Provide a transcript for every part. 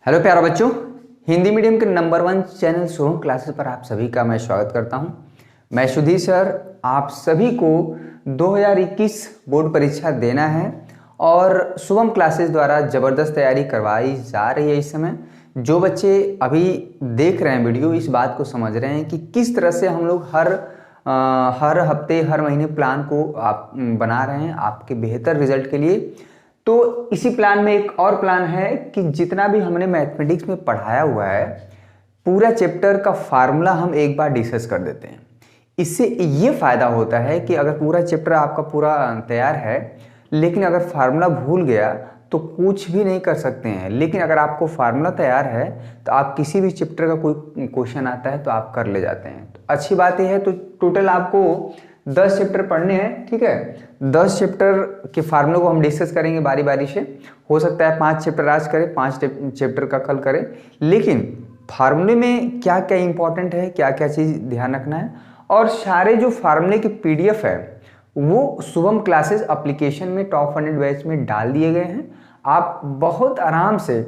Hello प्यारे बच्चों, Hindi medium के नंबर 1 चैनल शुभम क्लासेस पर आप सभी का मैं स्वागत करता हूं। मैं सुधीर सर, आप सभी को 2021 बोर्ड परीक्षा देना है और शुभम क्लासेस द्वारा ज़बरदस्त तैयारी करवाई जा रही है। इस समय जो बच्चे अभी देख रहे हैं वीडियो, इस बात को समझ रहे हैं कि किस तरह से हम लोग हर हफ्ते हर महीने प्लान को आप बना रहे हैं आपके बेहतर रिजल्ट के लिए। तो इसी प्लान में एक और प्लान है कि जितना भी हमने मैथमेटिक्स में पढ़ाया हुआ है पूरा चैप्टर का फार्मूला हम एक बार डिस्कस कर देते हैं। इससे ये फायदा होता है कि अगर पूरा चैप्टर आपका पूरा तैयार है लेकिन अगर फार्मूला भूल गया तो कुछ भी नहीं कर सकते हैं। लेकिन अगर आपको फार्मूला तैयार है तो आप किसी भी चैप्टर का कोई क्वेश्चन आता है तो आप कर ले जाते हैं। तो अच्छी बात यह है, तो टोटल आपको 10 चैप्टर पढ़ने हैं, ठीक है। 10 चैप्टर के फार्मूले को हम डिस्कस करेंगे बारी बारी से। हो सकता है 5 चैप्टर आज करें, 5 चैप्टर का कल करें, लेकिन फार्मूले में क्या क्या इंपॉर्टेंट है, क्या क्या चीज़ ध्यान रखना है, और सारे जो फार्मूले के PDF है वो शुभम क्लासेस एप्लीकेशन में टॉप 100 बैच में डाल दिए गए हैं। आप बहुत आराम से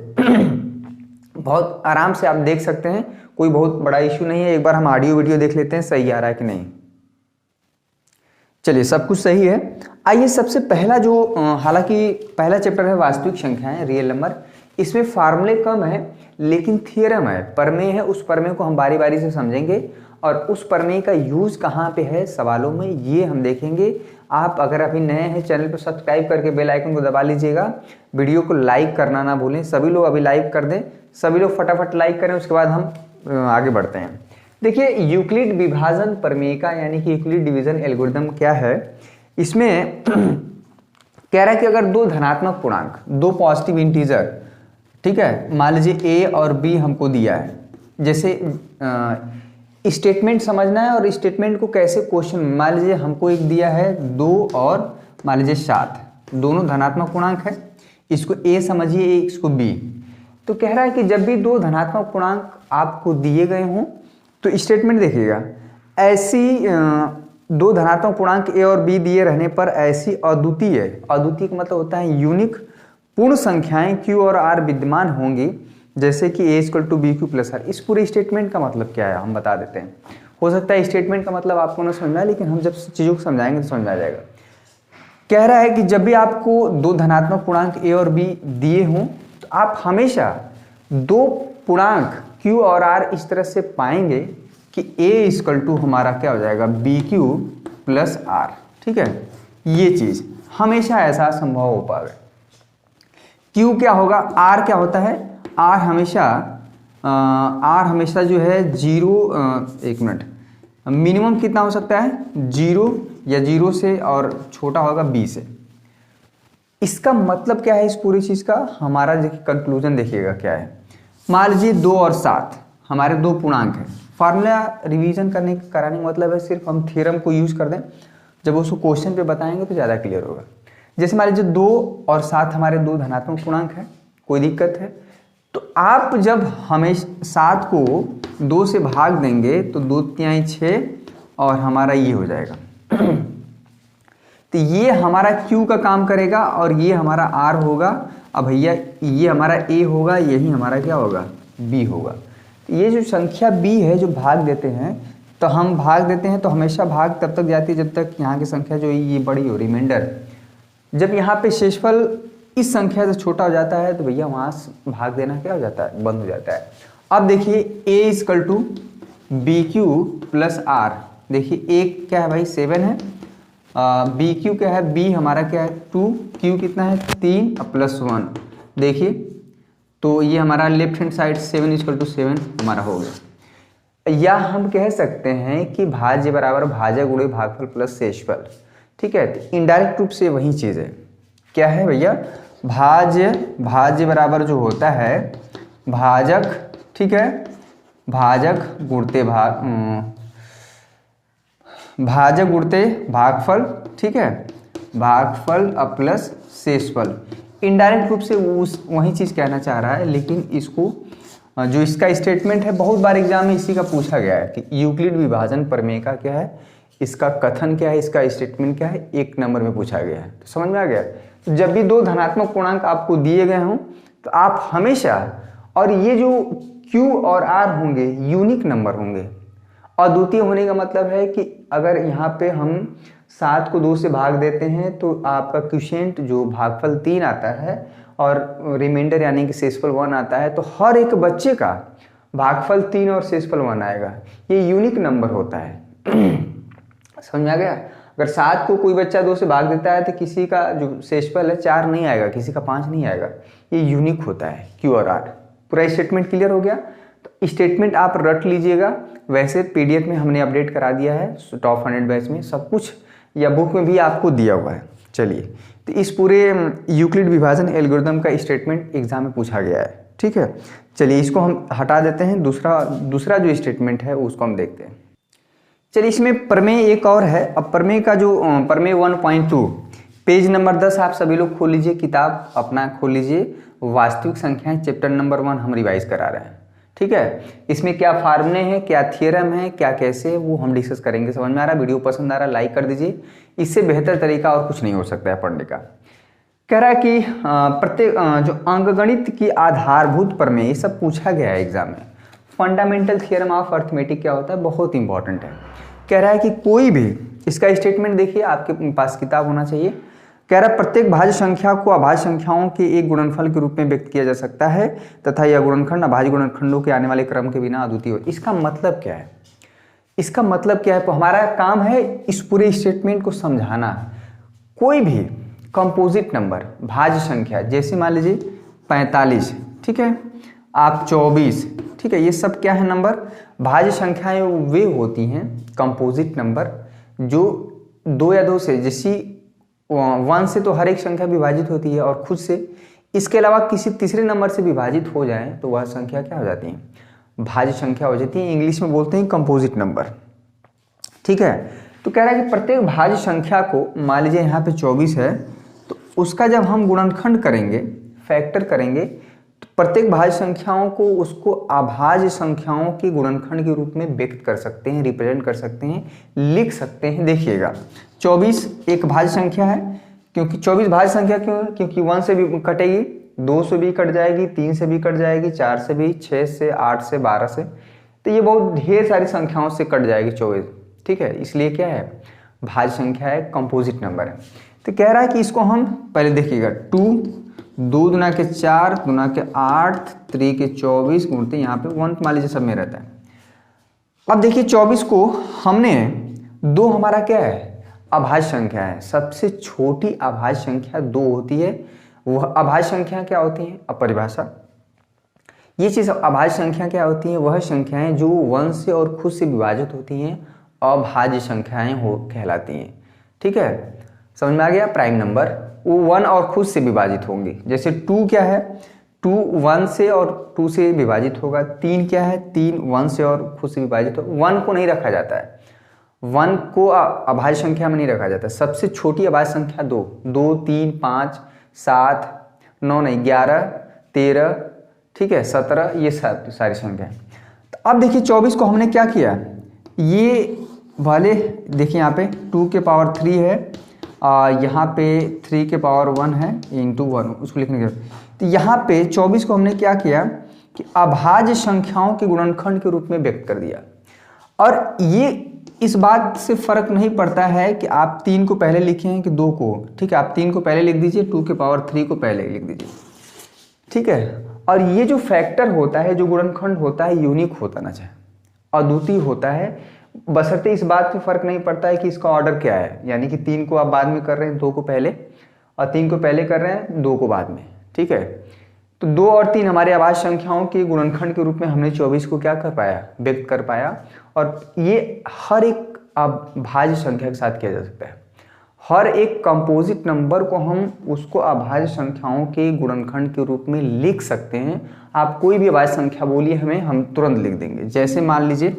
बहुत आराम से आप देख सकते हैं, कोई बहुत बड़ा इशू नहीं है। एक बार हम ऑडियो वीडियो देख लेते हैं सही आ रहा है कि नहीं। चलिए, सब कुछ सही है। आइए, सबसे पहला जो हालांकि पहला चैप्टर है वास्तविक संख्याएं, रियल नंबर। इसमें फार्मूले कम है लेकिन थियरम है, प्रमेय है। उस प्रमेय को हम बारी बारी से समझेंगे और उस प्रमेय का यूज कहाँ पे है सवालों में, ये हम देखेंगे। आप अगर अभी नए हैं चैनल पर सब्सक्राइब करके बेल आइकन को दबा लीजिएगा। वीडियो को लाइक करना ना भूलें। सभी लोग अभी लाइक कर दें, सभी लोग फटाफट लाइक करें, उसके बाद हम आगे बढ़ते हैं। देखिए, यूक्लिड विभाजन प्रमेय यानी कि यूक्लिड डिवीजन एल्गोरिथम क्या है, इसमें कह रहा है कि अगर दो धनात्मक पूर्णांक, दो पॉजिटिव इंटीजर, ठीक है, मान लीजिए A और B हमको दिया है। जैसे स्टेटमेंट समझना है और स्टेटमेंट को कैसे क्वेश्चन, मान लीजिए हमको एक दिया है 2 और मान लीजिए 7, दोनों धनात्मक पूर्णांक है। इसको A समझिए, इसको B। तो कह रहा है कि जब भी दो धनात्मक पूर्णांक आपको दिए गए हों तो स्टेटमेंट देखिएगा, ऐसी दो धनात्मक पूर्णांक A और B दिए रहने पर ऐसी अद्वितीय का मतलब होता है यूनिक पूर्ण संख्याएं Q और R विद्यमान होंगी जैसे कि A = BQ + R। इस पूरे स्टेटमेंट का मतलब क्या है हम बता देते हैं। हो सकता है स्टेटमेंट का मतलब आपको ना समझना है, लेकिन हम जब चीज़ों को समझाएंगे तो समझ आ जाएगा। कह रहा है कि जब भी आपको दो धनात्मक पूर्णांक A और B दिए हों तो आप हमेशा दो पूर्णांक Q और R इस तरह से पाएंगे कि A = हमारा क्या हो जाएगा, BQ + R, ठीक है। ये चीज़ हमेशा ऐसा संभव हो पाएगा। Q क्या होगा, R क्या होता है, R हमेशा जो है 0, एक मिनट, मिनिमम कितना हो सकता है 0 या 0 से, और छोटा होगा B से। इसका मतलब क्या है इस पूरी चीज़ का, हमारा कंक्लूजन देखिएगा क्या है। मान लीजिए 2 और 7 हमारे दो पूर्णांक हैं। फार्मूला रिवीजन कराने का मतलब है सिर्फ हम थ्योरम को यूज़ कर दें, जब उसको क्वेश्चन पे बताएंगे तो ज़्यादा क्लियर होगा। जैसे मान लीजिए 2 और 7 हमारे दो धनात्मक पूर्णांक है, कोई दिक्कत है तो आप जब हमेशा 7 को 2 से भाग देंगे तो 2 तिहाई 6 और हमारा ये हो जाएगा। तो ये हमारा Q का काम करेगा और ये हमारा R होगा। अब भैया ये हमारा A होगा, यही हमारा क्या होगा, B होगा। ये जो संख्या B है जो भाग देते हैं, तो हम भाग देते हैं तो हमेशा भाग तब तक जाती है जब तक यहाँ की संख्या जो है ये बड़ी हो, रिमाइंडर। जब यहाँ पे शेषफल इस संख्या से छोटा हो जाता है तो भैया वहाँ भाग देना क्या हो जाता है, बंद हो जाता है। अब देखिए A = BQ + R। देखिए A क्या है भाई, 7 है, BQ क्या है, B हमारा क्या है 2, Q कितना है 3 + 1। देखिए तो ये हमारा लेफ्ट हैंड साइड 7 = 7 हमारा हो गया। या हम कह सकते हैं कि भाज्य बराबर भाजक गुणे भागफल प्लस शेषफल, ठीक है। तो इनडायरेक्ट रूप से वही चीज़ है, क्या है भैया, भाज्य बराबर जो होता है भाजक, ठीक है, भाजक गुणते भागफल, ठीक है, भागफल प्लस शेषफल। इनडायरेक्ट रूप से वही चीज़ कहना चाह रहा है, लेकिन इसको जो इसका स्टेटमेंट है बहुत बार एग्जाम में इसी का पूछा गया है कि यूक्लिड विभाजन प्रमेय का क्या है, इसका कथन क्या है, इसका स्टेटमेंट क्या है, 1 नंबर में पूछा गया है। तो समझ में आ गया। तो जब भी दो धनात्मक पूर्णांक आपको दिए गए हों तो आप हमेशा और ये जो Q और R होंगे यूनिक नंबर होंगे। अद्वितीय होने का मतलब है कि अगर यहाँ पे हम 7 को 2 से भाग देते हैं तो आपका क्वोशिएंट जो भागफल 3 आता है और रिमाइंडर यानी कि शेषफल 1 आता है, तो हर एक बच्चे का भागफल 3 और शेषफल 1 आएगा। ये यूनिक नंबर होता है। समझ में आ गया? अगर 7 को कोई बच्चा 2 से भाग देता है तो किसी का जो शेषफल है 4 नहीं आएगा, किसी का 5 नहीं आएगा। ये यूनिक होता है Q और R। पूरा स्टेटमेंट क्लियर हो गया? तो स्टेटमेंट आप रट लीजिएगा। वैसे PDF में हमने अपडेट करा दिया है टॉप 100 बैच में, सब कुछ या बुक में भी आपको दिया हुआ है। चलिए, तो इस पूरे यूक्लिड विभाजन एल्गोरिथम का स्टेटमेंट एग्जाम में पूछा गया है। ठीक है, चलिए इसको हम हटा देते हैं। दूसरा जो स्टेटमेंट है उसको हम देखते हैं। चलिए, इसमें प्रमेय एक और है। अब प्रमेय का जो प्रमेय 1.2 पेज नंबर 10 आप सभी लोग खोल लीजिए, किताब अपना खोल लीजिए। वास्तविक संख्याएं चैप्टर नंबर 1 हम रिवाइज करा रहे हैं। ठीक है, इसमें क्या फार्मूले हैं, क्या थ्योरम है, क्या कैसे है, वो हम डिस्कस करेंगे। समझ में आ रहा है? वीडियो पसंद आ रहा है लाइक कर दीजिए। इससे बेहतर तरीका और कुछ नहीं हो सकता है पढ़ने का। कह रहा है कि प्रत्येक जो अंकगणित की आधारभूत प्रमेय, ये सब पूछा गया है एग्जाम में। फंडामेंटल थ्योरम ऑफ अर्थमेटिक क्या होता है, बहुत इंपॉर्टेंट है। कह रहा है कि कोई भी, इसका स्टेटमेंट देखिए, आपके पास किताब होना चाहिए। कह रहा है प्रत्येक भाज्य संख्या को अभाज्य संख्याओं के एक गुणनफल के रूप में व्यक्त किया जा सकता है तथा यह गुणनखंड अभाज्य गुणनखंडों के आने वाले क्रम के बिना अद्वितीय हो। इसका मतलब क्या है? इसका मतलब क्या है? हमारा काम है इस पूरे स्टेटमेंट को समझाना। कोई भी कंपोजिट नंबर भाज्य संख्या, जैसे मान लीजिए 45, ठीक है, आप 24, ठीक है, ये सब क्या है नंबर? भाज्य संख्याएं वे होती हैं कंपोजिट नंबर जो 2 या 2 से, जैसी 1 से तो हर एक संख्या विभाजित होती है और खुद से, इसके अलावा किसी तीसरे नंबर से विभाजित हो जाए तो वह संख्या क्या हो जाती है? भाज्य संख्या हो जाती है। इंग्लिश में बोलते हैं कंपोजिट नंबर। ठीक है, तो कह रहा है कि प्रत्येक भाज्य संख्या को, मान लीजिए यहाँ पे 24 है, तो उसका जब हम गुणनखंड करेंगे, फैक्टर करेंगे, तो प्रत्येक भाज्य संख्याओं को उसको अभाज्य संख्याओं के गुणनखंड के रूप में व्यक्त कर सकते हैं, रिप्रेजेंट कर सकते हैं, लिख सकते हैं। देखिएगा, 24 एक भाज्य संख्या है। क्योंकि 24 भाज्य संख्या क्यों है? क्योंकि 1 से भी कटेगी, 2 से भी कट जाएगी, 3 से भी कट जाएगी, 4 से भी, 6 से, 8 से, 12 से, तो ये बहुत ढेर सारी संख्याओं से कट जाएगी 24। ठीक है, इसलिए क्या है? भाज्य संख्या है, कंपोजिट नंबर है। तो कह रहा है कि इसको हम पहले देखिएगा, 2 दूना के 4 दूना के 8 3 के 24 गुणते यहाँ पे 1 मान लीजिए सब में रहता है। अब देखिए 24 को हमने 2, हमारा क्या है? अभाज्य संख्या है। सबसे छोटी अभाज्य संख्या 2 होती है। वह अभाज्य संख्या क्या होती है? अपरिभाषा। ये चीज अभाज्य संख्या क्या होती है? वह संख्याएं जो 1 से और खुद से विभाजित होती हैं अभाज्य संख्याएं हो कहलाती हैं। ठीक है, समझ में आ गया? प्राइम नंबर वो 1 और खुद से विभाजित होंगे। जैसे 2 क्या है? 2 1 से और 2 से विभाजित होगा। 3 क्या है? 3 1 से और खुद से विभाजित होगा। 1 को नहीं रखा जाता है, 1 को अभाज्य संख्या में नहीं रखा जाता। सबसे छोटी अभाज्य संख्या 2, 2 3 5 7 9 नहीं 11 13, ठीक है, 17, ये सारी संख्या। तो अब देखिए 24 को हमने क्या किया, ये वाले देखिए यहाँ पे 2 के पावर 3 है, यहाँ पे 3 के पावर 1 है इंटू 1, उसको लिखने के। तो यहाँ पे 24 को हमने क्या किया कि अभाज्य संख्याओं के गुणनखंड के रूप में व्यक्त कर दिया। और ये इस बात से फर्क नहीं पड़ता है कि आप 3 को पहले लिखे हैं कि 2 को। ठीक है, आप 3 को पहले लिख दीजिए, 2 के पावर 3 को पहले लिख दीजिए। ठीक है, और ये जो फैक्टर होता है, जो गुणनखंड होता है, यूनिक होता ना चाहिए, अद्वितीय होता है। बशर्ते इस बात में फर्क नहीं पड़ता है कि इसका ऑर्डर क्या है, यानी कि 3 को आप बाद में कर रहे हैं, 2 को पहले, और 3 को पहले कर रहे हैं, 2 को बाद में। ठीक है, तो 2 और 3 हमारे अभाज्य संख्याओं के गुणनखंड के रूप में हमने 24 को क्या कर पाया, व्यक्त कर पाया। और ये हर एक अभाज्य संख्या के साथ किया जा सकता है। हर एक कंपोजिट नंबर को हम उसको अभाज्य संख्याओं के गुणनखंड के रूप में लिख सकते हैं। आप कोई भी अभाज्य संख्या बोलिए हमें, हम तुरंत लिख देंगे। जैसे मान लीजिए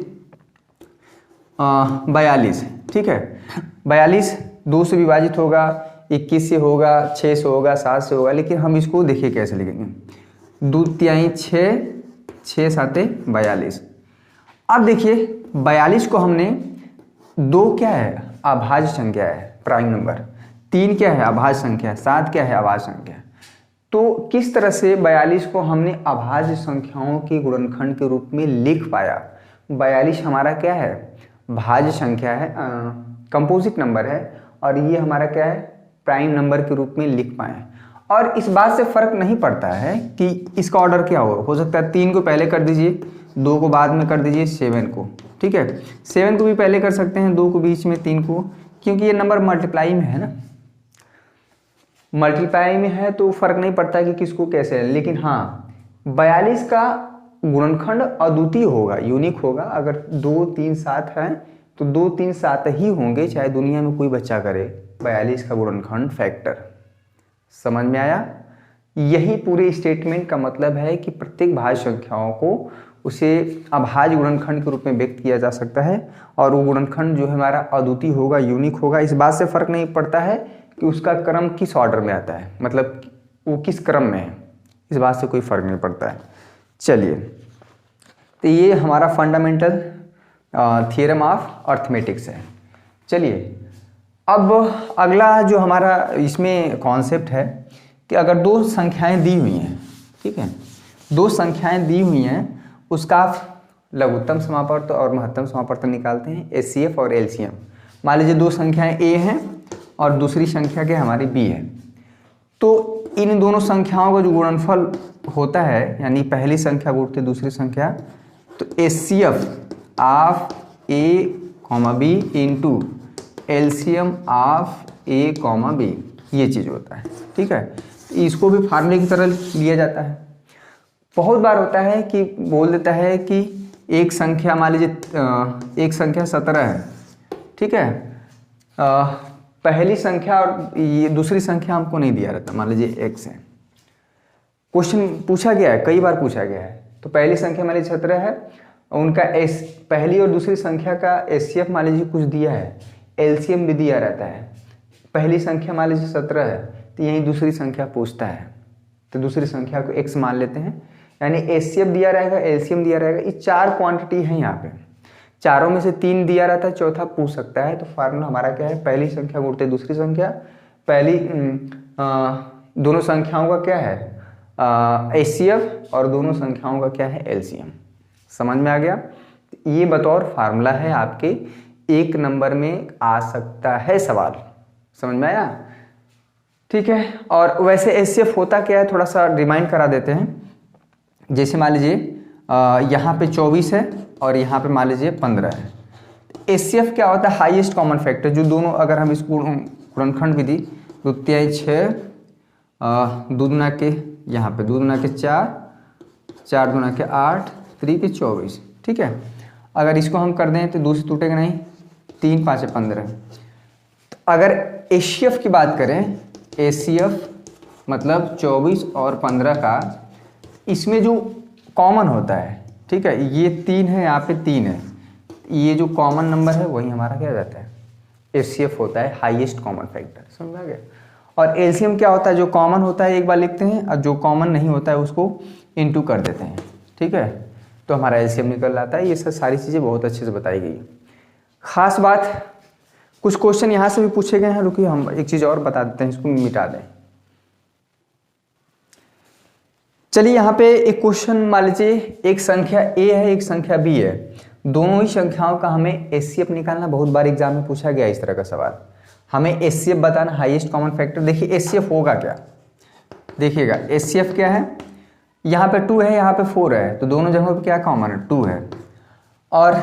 42, ठीक है, 42 2 से विभाजित होगा, 21 से होगा, 6 से होगा, 7 से होगा, लेकिन हम इसको देखिए कैसे लिखेंगे। 2 तिहाई 6, 6 7 42। अब देखिए 42 को हमने 2 क्या है, अभाज्य संख्या है, प्राइम नंबर, 3 क्या है, अभाज्य संख्या, 7 क्या है, अभाज्य संख्या। तो किस तरह से 42 को हमने अभाज्य संख्याओं के गुणनखंड के रूप में लिख पाया। 42 हमारा क्या है, भाज्य संख्या है, कंपोजिट नंबर है, और ये हमारा क्या है, प्राइम नंबर के रूप में लिख पाए। और इस बात से फर्क नहीं पड़ता है कि इसका ऑर्डर क्या हो सकता है 3 को पहले कर दीजिए, 2 को बाद में कर दीजिए, 7 को, ठीक है, 7 को भी पहले कर सकते हैं, 2 को बीच में, 3 को, क्योंकि ये नंबर मल्टीप्लाई में है ना, मल्टीप्लाई में है तो फर्क नहीं पड़ता कि किसको कैसे है। लेकिन हाँ, 42 का गुणनखंड अद्वितीय होगा, यूनिक होगा। अगर 2, 3, 7 है तो 2, 3, 7 ही होंगे, चाहे दुनिया में कोई बच्चा करे 42 का गुणनखंड फैक्टर। समझ में आया? यही पूरे स्टेटमेंट का मतलब है कि प्रत्येक भाज्य संख्याओं को उसे अभाज्य गुणनखंड के रूप में व्यक्त किया जा सकता है, और वो गुणनखंड जो है हमारा अद्वितीय होगा, यूनिक होगा। इस बात से फर्क नहीं पड़ता है कि उसका क्रम किस ऑर्डर में आता है, मतलब वो किस क्रम में है, इस बात से कोई फर्क नहीं पड़ता है। चलिए, तो ये हमारा फंडामेंटल थ्योरम ऑफ अर्थमेटिक्स है। चलिए, अब अगला जो हमारा इसमें कॉन्सेप्ट है कि अगर 2 संख्याएं दी हुई हैं, ठीक है, 2 संख्याएं दी हुई हैं, उसका आप लघुत्तम समापवर्त और महत्तम समापवर्त निकालते हैं, एचसीएफ और एलसीएम। मान लीजिए 2 संख्याएं ए हैं और दूसरी संख्या क्या हमारी बी है, तो इन दोनों संख्याओं का जो गुणनफल होता है, यानी पहली संख्या गुणते दूसरी संख्या, तो HCF of A comma B into LCM of A comma B, ये चीज़ होता है, ठीक है। इसको भी फार्मूले की तरह लिया जाता है। बहुत बार होता है कि बोल देता है कि एक संख्या, मान लीजिए एक संख्या 17 है, ठीक है, पहली संख्या और ये दूसरी संख्या हमको नहीं दिया रहता, मान लीजिए x है। क्वेश्चन पूछा गया है, कई बार पूछा गया है, तो पहली संख्या मान लीजिए 17 है, उनका पहली और दूसरी संख्या का एचसीएफ मान लीजिए कुछ दिया है, एलसीएम भी दिया रहता है। पहली संख्या मान लीजिए 17 है, तो यहीं दूसरी संख्या पूछता है, तो दूसरी संख्या को x मान लेते हैं, यानी एचसीएफ दिया रहेगा, एलसीएम दिया रहेगा। ये 4 क्वांटिटी है यहाँ पे, चारों में से 3 दिया रहता है, चौथा पूछ सकता है। तो फार्मूला हमारा क्या है, पहली संख्या गुणते दूसरी संख्या, पहली दोनों संख्याओं का क्या है एचसीएफ, और दोनों संख्याओं का क्या है एलसीएम। समझ में आ गया? ये बतौर फार्मूला है, आपके 1 नंबर में आ सकता है सवाल। समझ में आया? ठीक है। और वैसे एचसीएफ होता क्या है, थोड़ा सा रिमाइंड करा देते हैं। जैसे मान लीजिए यहाँ पे 24 है और यहाँ पे मान लीजिए 15 है। एचसीएफ क्या होता है, हाईएस्ट कॉमन फैक्टर, जो दोनों, अगर हम इसको गुणनखंड विधि 2 तिहाई 6, 2 दूना के यहाँ पे 2 दूना के 4, 4 दूना के 8, 3 के 24, ठीक है। अगर इसको हम कर दें तो 2 से टूटेगा नहीं, 3 5 15। तो अगर एचसीएफ की बात करें, एचसीएफ मतलब 24 और 15 का, इसमें जो कॉमन होता है, ठीक है, ये 3 है, यहाँ पे 3 है, ये जो कॉमन नंबर है वही हमारा क्या जाता है एचसीएफ होता है, हाईएस्ट कॉमन फैक्टर। समझ आ गया? और एलसीएम क्या होता है, जो कॉमन होता है एक बार लिखते हैं, और जो कॉमन नहीं होता है उसको इनटू कर देते हैं, ठीक है, तो हमारा एलसीएम निकल आता है। ये सब सारी चीज़ें बहुत अच्छे से बताई गई। खास बात, कुछ क्वेश्चन यहाँ से भी पूछे गए हैं, रुकिए हम एक चीज़ और बता देते हैं, इसको मिटा दें। चलिए, यहाँ पे एक क्वेश्चन मान लीजिए, एक संख्या ए है, एक संख्या बी है, दोनों ही संख्याओं का हमें एचसीएफ निकालना। बहुत बार एग्जाम में पूछा गया इस तरह का सवाल, हमें एचसीएफ बताना, हाईएस्ट कॉमन फैक्टर। देखिए एचसीएफ होगा क्या, देखिएगा एचसीएफ क्या है, यहाँ पे 2 है, यहाँ पे 4 है, तो दोनों जगहों पे क्या कॉमन है, 2 है। और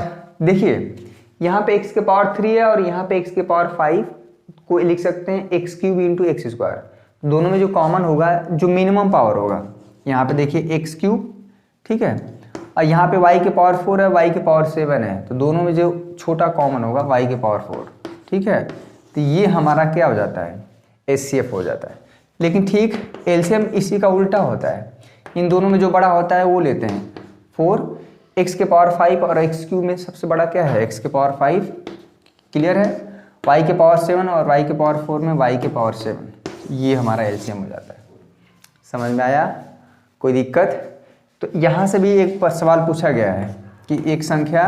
देखिए यहाँ पे x के पावर 3 है और यहाँ पे x के पावर 5 को लिख सकते हैं x³ इंटू x²। दोनों में जो कॉमन होगा, जो मिनिमम पावर होगा, यहाँ पे देखिए x³, ठीक है, और यहाँ पे y के पावर 4 है, y के पावर 7 है, तो दोनों में जो छोटा कॉमन होगा y के पावर 4, ठीक है। तो ये हमारा क्या हो जाता है, एचसीएफ हो जाता है। लेकिन ठीक एलसीएम इसी का उल्टा होता है, इन दोनों में जो बड़ा होता है वो लेते हैं 4, x के पावर 5 और x³ में सबसे बड़ा क्या है, x के पावर 5, क्लियर है, y के पावर 7 और y के पावर 4 में y के पावर 7, ये हमारा एलसीएम हो जाता है। समझ में आया? कोई दिक्कत? तो यहाँ से भी एक सवाल पूछा गया है कि एक संख्या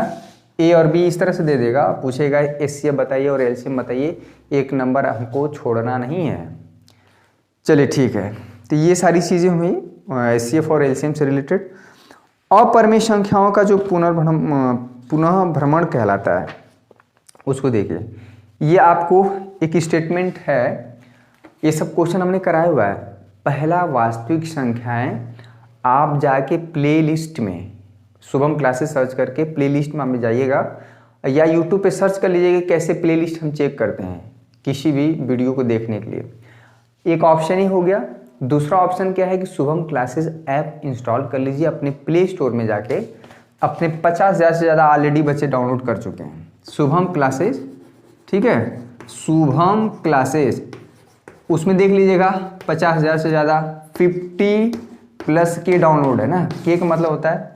a और b इस तरह से दे देगा, पूछेगा एचसीएफ बताइए और एलसीएम बताइए, एक नंबर हमको छोड़ना नहीं है। चलिए ठीक है। तो ये सारी चीज़ें हुई HCF और LCM से रिलेटेड। अपरिमेय संख्याओं का जो पुनः भ्रमण कहलाता है उसको देखिए। ये आपको एक स्टेटमेंट है, ये सब क्वेश्चन हमने कराया हुआ है। पहला वास्तविक संख्याएं, आप जाके प्लेलिस्ट में शुभम क्लासेस सर्च करके प्लेलिस्ट में आप जाइएगा या यूट्यूब पे सर्च कर लीजिएगा कैसे प्लेलिस्ट हम चेक करते हैं किसी भी वीडियो को देखने के लिए। एक ऑप्शन ही हो गया। दूसरा ऑप्शन क्या है कि शुभम क्लासेस ऐप इंस्टॉल कर लीजिए अपने प्ले स्टोर में जाके। अपने 50,000 से ज़्यादा ऑलरेडी बच्चे डाउनलोड कर चुके हैं शुभम क्लासेस, ठीक है, शुभम क्लासेस, उसमें देख लीजिएगा 50,000 से ज़्यादा, 50+ के डाउनलोड है ना, के का मतलब होता है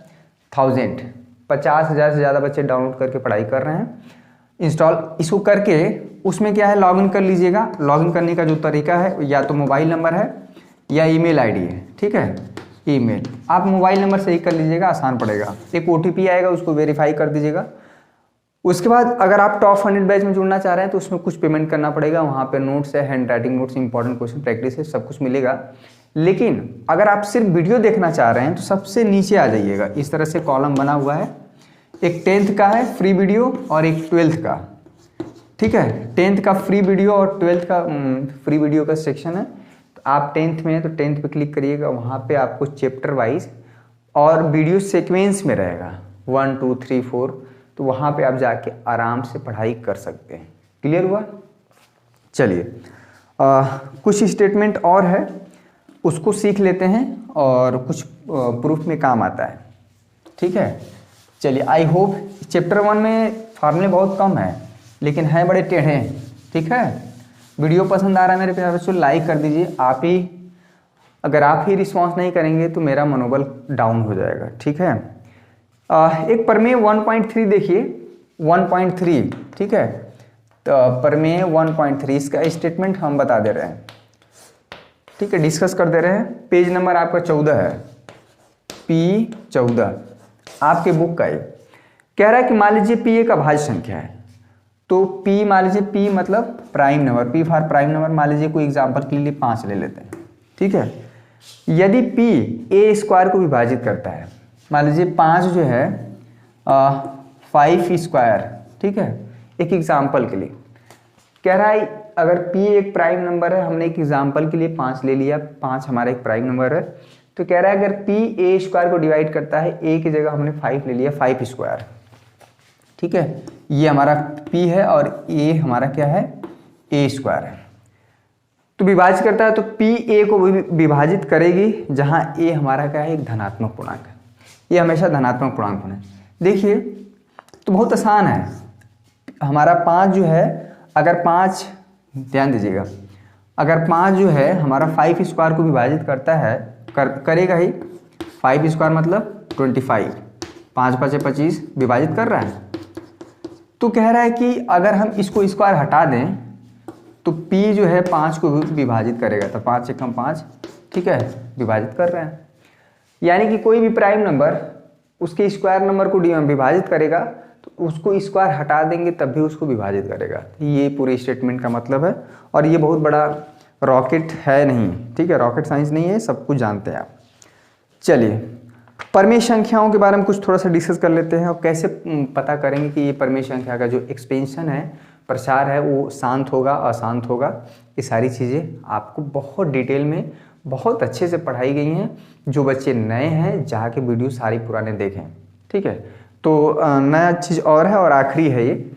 1000, 50,000 से ज़्यादा बच्चे डाउनलोड करके पढ़ाई कर रहे हैं। इंस्टॉल इसको करके उसमें क्या है, लॉगिन कर लीजिएगा। लॉगिन करने का जो तरीका है या तो मोबाइल नंबर है या ईमेल आईडी है, ठीक है, ईमेल आप मोबाइल नंबर से ही कर लीजिएगा, आसान पड़ेगा। एक OTP आएगा, उसको वेरीफाई कर दीजिएगा। उसके बाद अगर आप टॉप 100 बैच में जुड़ना चाह रहे हैं तो उसमें कुछ पेमेंट करना पड़ेगा। वहाँ पे नोट्स है, hand writing notes, important question practice है, सब कुछ मिलेगा। लेकिन अगर आप सिर्फ वीडियो देखना चाह रहे हैं तो सबसे नीचे आ जाइएगा। इस तरह से कॉलम बना हुआ है, एक 10th का है फ्री वीडियो और एक 12th का, ठीक है, 10th का फ्री वीडियो और 12th का फ्री वीडियो का सेक्शन है। तो आप 10th में हैं तो 10th पे क्लिक करिएगा। वहाँ पे आपको चैप्टर वाइज और वीडियो सीक्वेंस में रहेगा 1 2 3 4, तो वहाँ पे आप जाके आराम से पढ़ाई कर सकते हैं। क्लियर हुआ? चलिए कुछ स्टेटमेंट और है उसको सीख लेते हैं और कुछ प्रूफ में काम आता है, ठीक है। चलिए, आई होप चैप्टर 1 में फार्मूले बहुत कम है लेकिन हैं बड़े टेढ़े हैं, ठीक है। वीडियो पसंद आ रहा है मेरे प्यारे बच्चों, लाइक कर दीजिए। अगर आप ही रिस्पॉन्स नहीं करेंगे तो मेरा मनोबल डाउन हो जाएगा, ठीक है। एक प्रमेय 1.3 देखिए, 1.3, ठीक है। तो प्रमेय 1.3 इसका स्टेटमेंट हम बता दे रहे हैं, ठीक है, डिस्कस कर दे रहे हैं। पेज नंबर आपका 14 है, P14 आपके बुक का ही। कह रहा है कि मान लीजिए P एक अभाज्य संख्या है, तो P मान लीजिए P मतलब prime number, P for prime number. मान लीजिए कोई एग्जांपल के लिए 5 ले लेते हैं, ठीक है। यदि P a² को विभाजित करता है, मान लीजिए 5 जो है 5², ठीक है, एक एग्जांपल के लिए कह रहा है। अगर P एक प्राइम नंबर है, हमने एक एग्जांपल के लिए 5 ले लिया, 5 हमारा एक प्राइम नंबर है, तो कह रहा है अगर P a² को डिवाइड करता है, a की जगह हमने 5 ले लिया, 5², ठीक है। ये हमारा P है और a हमारा क्या है, a² है। तो विभाजित करता है तो P a को विभाजित करेगी जहां a हमारा क्या है, एक धनात्मक पूर्णांक है। ये हमेशा धनात्मक पूर्णांक होना है। देखिए तो बहुत आसान है। हमारा 5 जो है, अगर 5, ध्यान दीजिएगा, अगर 5 जो है हमारा 5² को विभाजित करता है, करेगा ही। 5² मतलब 25, 5 5 25 विभाजित कर रहा है। तो कह रहा है कि अगर हम इसको स्क्वायर हटा दें तो P जो है 5 को विभाजित करेगा, तो 5 से कम 5, ठीक है, विभाजित कर रहे हैं। यानी कि कोई भी प्राइम नंबर उसके स्क्वायर नंबर को विभाजित करेगा तो उसको स्क्वायर हटा देंगे तब भी उसको विभाजित करेगा। ये पूरे स्टेटमेंट का मतलब है। और ये बहुत बड़ा रॉकेट है नहीं, ठीक है, रॉकेट साइंस नहीं है, सब कुछ जानते हैं आप। चलिए, परमेय संख्याओं के बारे में कुछ थोड़ा सा डिस्कस कर लेते हैं और कैसे पता करेंगे कि ये परमेय संख्या का जो एक्सपेंशन है, प्रसार है, वो शांत होगा अशांत होगा। ये सारी चीज़ें आपको बहुत डिटेल में बहुत अच्छे से पढ़ाई गई हैं। जो बच्चे नए हैं जाके वीडियो सारी पुराने देखें, ठीक है। तो नया चीज़ और है और आखिरी है ये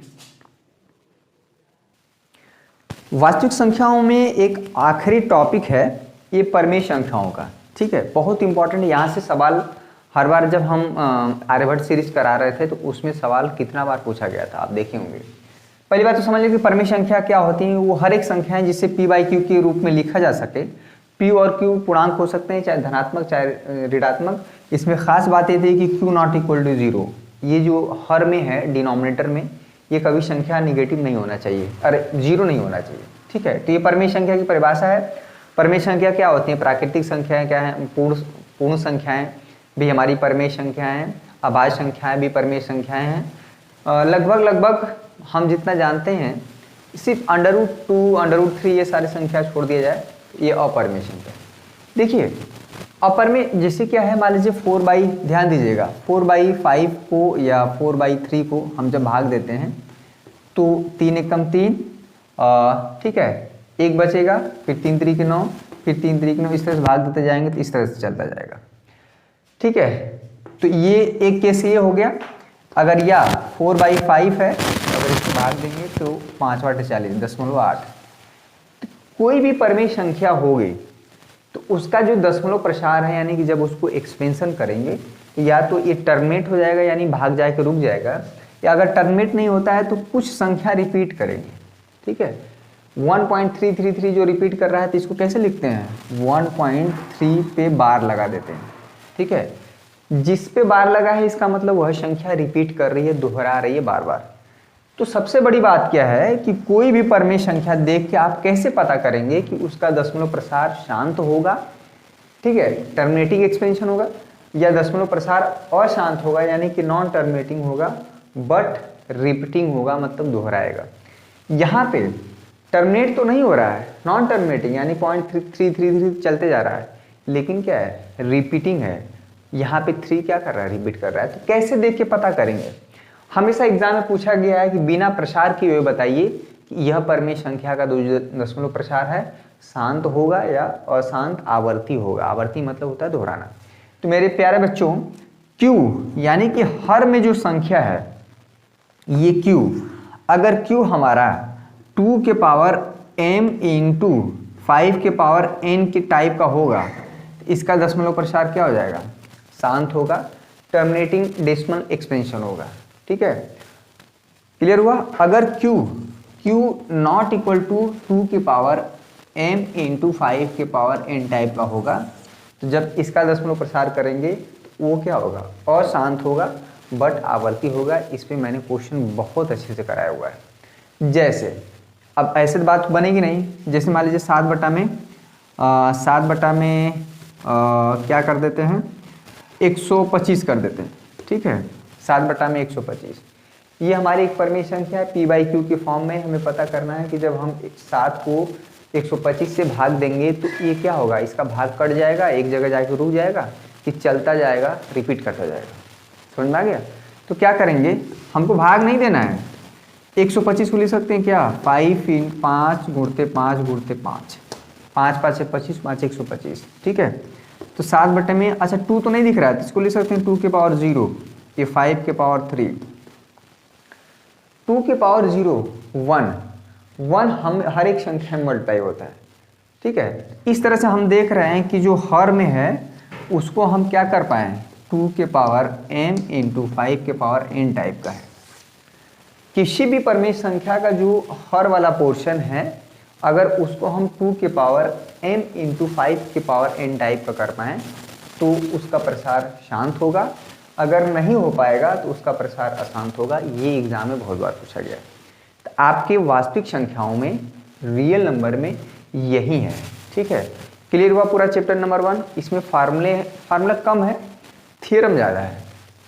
वास्तविक संख्याओं में एक आखिरी टॉपिक है ये परमेय संख्याओं का, ठीक है, बहुत इंपॉर्टेंट। यहाँ से सवाल हर बार जब हम आर्यभट्ट सीरीज करा रहे थे तो उसमें सवाल कितना बार पूछा गया था, आप देखे होंगे। पहली बात तो समझ लीजिए कि परमेय संख्या क्या होती है। वो हर एक संख्या है जिसे P/Q के रूप में लिखा जा सके। P और Q पूर्णांक हो सकते हैं, चाहे धनात्मक चाहे ऋणात्मक। इसमें खास बात ये थी कि Q ≠ = 0। ये जो हर में है, डिनोमिनेटर में, ये कभी संख्या नेगेटिव नहीं होना चाहिए, अरे 0 नहीं होना चाहिए, ठीक है। तो ये परमेय संख्या की परिभाषा है। परमेय संख्या क्या होती है? प्राकृतिक संख्याएं क्या है? पूर्ण संख्याएं भी हमारी परमेय संख्याएं हैं, अभाज्य संख्याएं भी परमेय संख्याएं हैं। लगभग हम जितना जानते हैं सिर्फ √2, √3 ये सारी संख्या छोड़ दिया जाए, ये अपरमेय संख्या। देखिए अपर में जैसे क्या है, मान लीजिए 4 बाई, ध्यान दीजिएगा 4/5 को या 4/3 को हम जब भाग देते हैं तो 3 एकम 3, ठीक है, 1 बचेगा, फिर 3 त्रिक 9, फिर 3 त्रिक 9, इस तरह से भाग देते जाएंगे तो इस तरह से चलता जाएगा। ठीक है, तो ये एक केस ये हो गया। अगर या 4/5 है, अगर इसको भाग देंगे तो 5/40, 0.8। कोई भी परमेय संख्या होगी तो उसका जो दशमलव प्रसार है, यानी कि जब उसको एक्सपेंशन करेंगे तो या तो ये टर्मिनेट हो जाएगा यानी भाग जाके रुक जाएगा, या अगर टर्मिनेट नहीं होता है तो कुछ संख्या रिपीट करेंगे। ठीक है, 1.333 जो रिपीट कर रहा है तो इसको कैसे लिखते हैं, 1.3 पे बार लगा देते हैं। ठीक है, जिस पे बार लगा है इसका मतलब वह संख्या रिपीट कर रही है, दोहरा रही है बार बार। तो सबसे बड़ी बात क्या है कि कोई भी परमेय संख्या देख के आप कैसे पता करेंगे कि उसका दशमलव प्रसार शांत होगा, ठीक है, टर्मिनेटिंग एक्सपेंशन होगा, या दशमलव प्रसार अशांत होगा यानी कि नॉन टर्मिनेटिंग होगा बट रिपीटिंग होगा, मतलब दोहराएगा। यहाँ पे टर्मिनेट तो नहीं हो रहा है, नॉन टर्मिनेटिंग यानी 0.333 चलते जा रहा है, लेकिन क्या है, रिपीटिंग है। यहाँ पे 3 क्या कर रहा है, रिपीट कर रहा है। तो कैसे देख के पता करेंगे, हमेशा एग्जाम में पूछा गया है कि बिना प्रसार किए हुए बताइए कि यह परमेय संख्या का दशमलव प्रसार है, शांत होगा या अशांत आवर्ती होगा। आवर्ती मतलब होता है दोहराना। तो मेरे प्यारे बच्चों, Q यानी कि हर में जो संख्या है ये Q, अगर Q हमारा 2 के पावर m इंटू 5 के पावर n के टाइप का होगा, इसका दशमलव प्रसार क्या हो जाएगा, शांत होगा, टर्मिनेटिंग डेसिमल एक्सपेंशन होगा। ठीक है, क्लियर हुआ। अगर Q नॉट इक्वल टू 2 के पावर m इंटू 5 के पावर n टाइप का होगा, तो जब इसका दशमलव प्रसार करेंगे तो वो क्या होगा, अशांत होगा बट आवर्ती होगा। इस पे मैंने क्वेश्चन बहुत अच्छे से कराया हुआ है। जैसे अब ऐसे तो बात बनेगी नहीं, जैसे मान लीजिए 7/में क्या कर देते हैं, 125 कर देते हैं। ठीक है, 7/में 125, ये हमारी एक परमेय संख्या है, p/q के फॉर्म में। हमें पता करना है कि जब हम 7 को 125 से भाग देंगे तो ये क्या होगा, इसका भाग कट जाएगा, एक जगह जाके रुक जाएगा कि चलता जाएगा, रिपीट करता जाएगा। समझ में आ गया। तो क्या करेंगे, हमको भाग नहीं देना है, 125 को लिख सकते हैं क्या, 5 × 5 गुणते 5 गुणते 5, 5 5 25, 5 125। ठीक है, तो 7 में, अच्छा 2 तो नहीं दिख रहा है तो इसको लिख सकते हैं 2 के पावर 0, ये 5 के पावर 3, 2 के पावर 0 1 हम हर एक संख्या में मल्टीप्लाई होता है। ठीक है, इस तरह से हम देख रहे हैं कि जो हर में है उसको हम क्या कर पाए, 2 के पावर m इंटू 5 के पावर n टाइप का है। किसी भी परमेय संख्या का जो हर वाला पोर्शन है, अगर उसको हम 2 के पावर m इंटू 5 के पावर n टाइप का कर पाएँ तो उसका प्रसार शांत होगा, अगर नहीं हो पाएगा तो उसका प्रसार अशांत होगा। ये एग्जाम में बहुत बार पूछा गया है। तो आपके वास्तविक संख्याओं में, रियल नंबर में यही है। ठीक है, क्लियर हुआ पूरा चैप्टर नंबर 1। इसमें फार्मूला कम है, थियरम ज़्यादा है।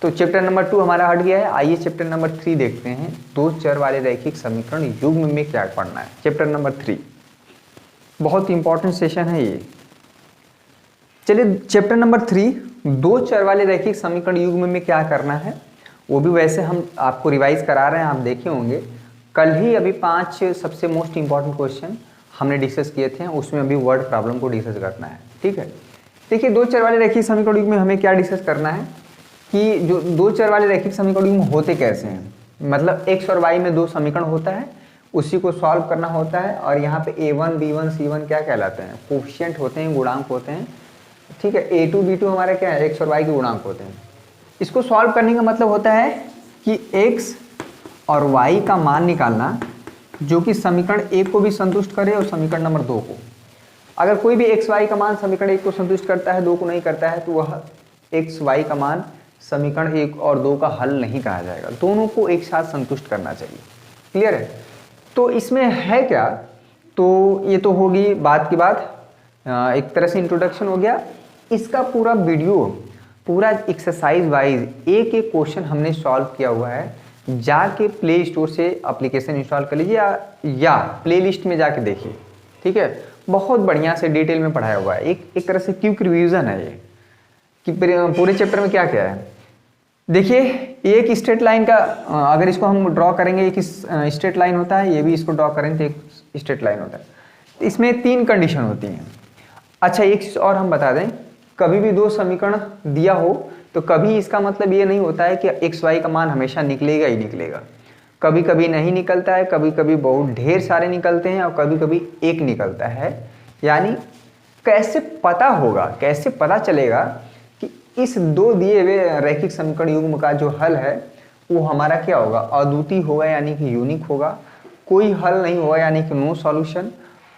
तो चैप्टर नंबर 2 हमारा हट गया है। आइए चैप्टर नंबर 3 देखते हैं, 2 चर वाले रैखिक समीकरण युग्म में क्या पढ़ना है। चैप्टर नंबर 3 बहुत इंपॉर्टेंट सेशन है ये। चलिए चैप्टर नंबर 3, 2 चर वाले रैखिक समीकरण युग्म में क्या करना है, वो भी वैसे हम आपको रिवाइज करा रहे हैं, आप देखे होंगे। कल ही अभी 5 सबसे मोस्ट इंपॉर्टेंट क्वेश्चन हमने डिस्कस किए थे, उसमें अभी वर्ड प्रॉब्लम को डिस्कस करना है। ठीक है, देखिए 2 चर वाले रैखिक समीकरण युग्म में हमें क्या डिस्कस करना है कि जो 2 चर वाले रैखिक समीकरण युग्म होते कैसे हैं। मतलब x और y में 2 समीकरण होता है, उसी को सॉल्व करना होता है, और यहाँ पे a1 b1 c1 क्या कहलाते हैं, कोफिशिएंट होते हैं, गुणांक होते हैं। ठीक है, a2 b2 हमारे क्या है, x और y के गुणांक होते हैं। इसको सॉल्व करने का मतलब होता है कि x और y का मान निकालना जो कि समीकरण 1 को भी संतुष्ट करे और समीकरण नंबर 2 को। अगर कोई भी x y का मान समीकरण 1 को संतुष्ट करता है, 2 को नहीं करता है, तो वह x y का मान समीकरण 1 और 2 का हल नहीं कहा जाएगा। दोनों को एक साथ संतुष्ट करना चाहिए। क्लियर है। तो इसमें है क्या, तो ये तो होगी बात की बात, एक तरह से इंट्रोडक्शन हो गया। इसका पूरा वीडियो, पूरा एक्सरसाइज वाइज एक एक क्वेश्चन हमने सॉल्व किया हुआ है। जाके प्ले स्टोर से एप्लीकेशन इंस्टॉल कर लीजिए या प्ले लिस्ट में जाके देखिए। ठीक है, बहुत बढ़िया से डिटेल में पढ़ाया हुआ है। एक तरह से क्विक रिवीजन है ये कि पूरे चैप्टर में क्या क्या है। देखिए एक स्ट्रेट लाइन का अगर इसको हम ड्रॉ करेंगे, एक स्ट्रेट लाइन होता है, ये भी इसको ड्रॉ करेंगे तो एक स्ट्रेट लाइन होता है। तो इसमें 3 कंडीशन होती हैं। अच्छा एक चीज़ और हम बता दें, कभी भी 2 समीकरण दिया हो तो कभी इसका मतलब ये नहीं होता है कि एक्स वाई का मान हमेशा निकलेगा ही निकलेगा। कभी कभी नहीं निकलता है, कभी कभी बहुत ढेर सारे निकलते हैं और कभी कभी एक निकलता है। यानी कैसे पता होगा, कैसे पता चलेगा कि इस 2 दिए हुए रैखिक समीकरण युग्म का जो हल है वो हमारा क्या होगा, अद्वितीय होगा यानी कि यूनिक होगा, कोई हल नहीं होगा यानी कि नो सॉल्यूशन,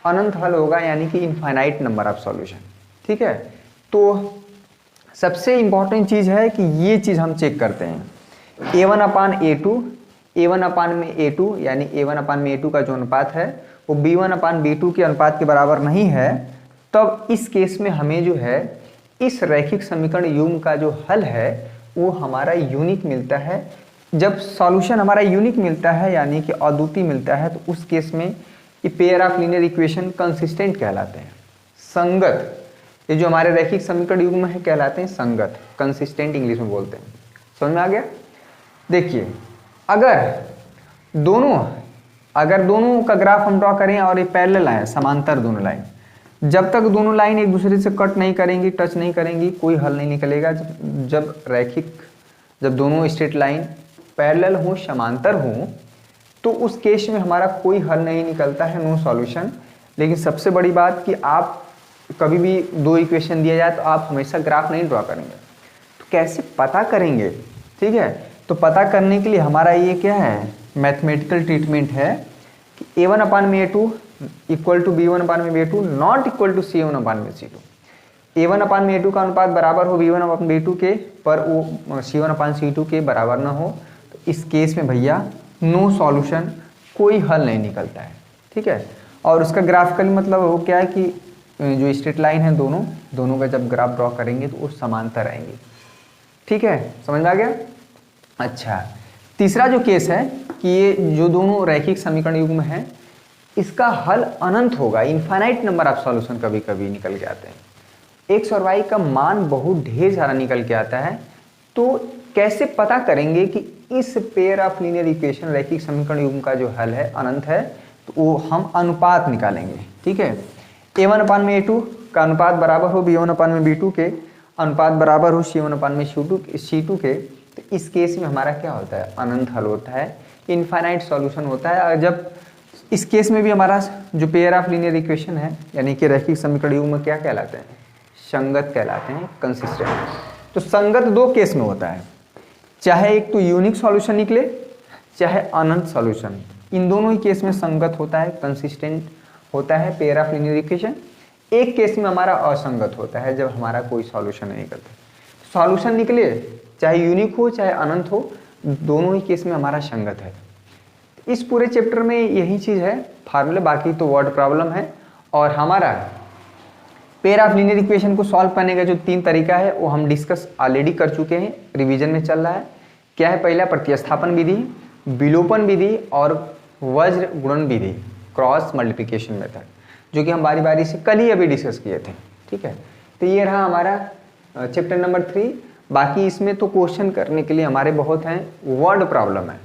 अनंत हल होगा यानी कि इनफाइनाइट नंबर ऑफ सॉल्यूशन। ठीक है, तो सबसे इंपॉर्टेंट चीज़ है कि ये चीज़ हम चेक करते हैं A1 अपान A2, A1 अपान में A2 यानी A1 अपान में A2 का जो अनुपात है वो B1 अपान B2 के अनुपात के बराबर नहीं है, तब इस केस में हमें जो है इस रैखिक समीकरण युग्म का जो हल है वो हमारा यूनिक मिलता है। जब सॉल्यूशन हमारा यूनिक मिलता है यानी कि अद्वितीय मिलता है तो उस केस में ये pair of linear equation consistent कहलाते हैं, संगत। ये जो हमारे रैखिक समीकरण युग्म है कहलाते हैं संगत, कंसिस्टेंट इंग्लिश में बोलते हैं। समझ में आ गया? देखिए अगर दोनों का ग्राफ हम ड्रॉ करें और ये पैरेलल आए, समांतर दोनों लाइन, जब तक दोनों लाइन एक दूसरे से कट नहीं करेंगी, टच नहीं करेंगी, कोई हल नहीं निकलेगा। जब दोनों स्ट्रेट लाइन पैरेलल हो, समांतर हो, तो उस केस में हमारा कोई हल नहीं निकलता है, नो सॉल्यूशन। लेकिन सबसे बड़ी बात कि आप कभी भी 2 इक्वेशन दिया जाए तो आप हमेशा ग्राफ नहीं ड्रॉ करेंगे। तो कैसे पता करेंगे? ठीक है, तो पता करने के लिए हमारा ये क्या है, मैथमेटिकल ट्रीटमेंट है कि A1 अपान में A2 इक्वल टू B1 अपान में B2 not equal to C1 अपान में C2। A1 अपान में A2 का अनुपात बराबर हो B1 अपान B2 के, पर वो C1 अपान C2 के बराबर ना हो, तो इस केस में भैया नो सॉल्यूशन, कोई हल नहीं निकलता है। ठीक है, और उसका ग्राफिकली मतलब वो क्या है कि जो स्ट्रेट लाइन है दोनों का जब ग्राफ ड्रॉ करेंगे तो वो समांतर आएंगे। ठीक है, समझ में आ गया? अच्छा, तीसरा जो केस है कि ये जो दोनों रैखिक समीकरण युग्म है इसका हल अनंत होगा, इनफाइनाइट नंबर ऑफ सॉल्यूशन कभी कभी निकल के आते हैं, एक्स और वाई का मान बहुत ढेर सारा निकल के आता है। तो कैसे पता करेंगे कि इस पेयर ऑफ लीनियर इक्वेशन रैखिक समीकरण युग्म का जो हल है अनंत है? तो वो हम अनुपात निकालेंगे। ठीक है, A1 अपान में A2 का अनुपात बराबर हो B1 अपान में B2 के, अनुपात बराबर हो C1 अपान में C2 के, तो इस केस में हमारा क्या होता है, अनंत हल होता है, इनफाइनाइट सॉल्यूशन होता है। और जब इस केस में भी हमारा जो पेयर ऑफ लीनियर इक्वेशन है यानी कि रैखिक समीकरण युग्म क्या कहलाते हैं, संगत कहलाते हैं, कंसिस्टेंट। तो संगत 2 केस में होता है, चाहे एक तो यूनिक सॉल्यूशन निकले चाहे अनंत सॉल्यूशन, इन दोनों ही केस में संगत होता है, कंसिस्टेंट होता है पेयर ऑफ लीनियर इक्वेशन। एक केस में हमारा असंगत होता है जब हमारा कोई सॉल्यूशन नहीं निकलता। सॉल्यूशन निकले चाहे यूनिक हो चाहे अनंत हो, दोनों ही केस में हमारा संगत है। इस पूरे चैप्टर में यही चीज़ है, फार्मूले, बाकी तो वर्ड प्रॉब्लम है। और हमारा पेयर ऑफ लीनियर इक्वेशन को सॉल्व करने का जो 3 तरीका है वो हम डिस्कस ऑलरेडी कर चुके हैं, रिवीजन में चल रहा है। क्या है? पहला प्रतिस्थापन विधि, विलोपन विधि और वज्र गुणन विधि, क्रॉस मल्टीप्लिकेशन मेथड, जो कि हम बारी बारी से कल ही अभी डिस्कस किए थे। ठीक है, तो ये रहा हमारा चैप्टर नंबर 3। बाकी इसमें तो क्वेश्चन करने के लिए हमारे बहुत हैं, वर्ड प्रॉब्लम है,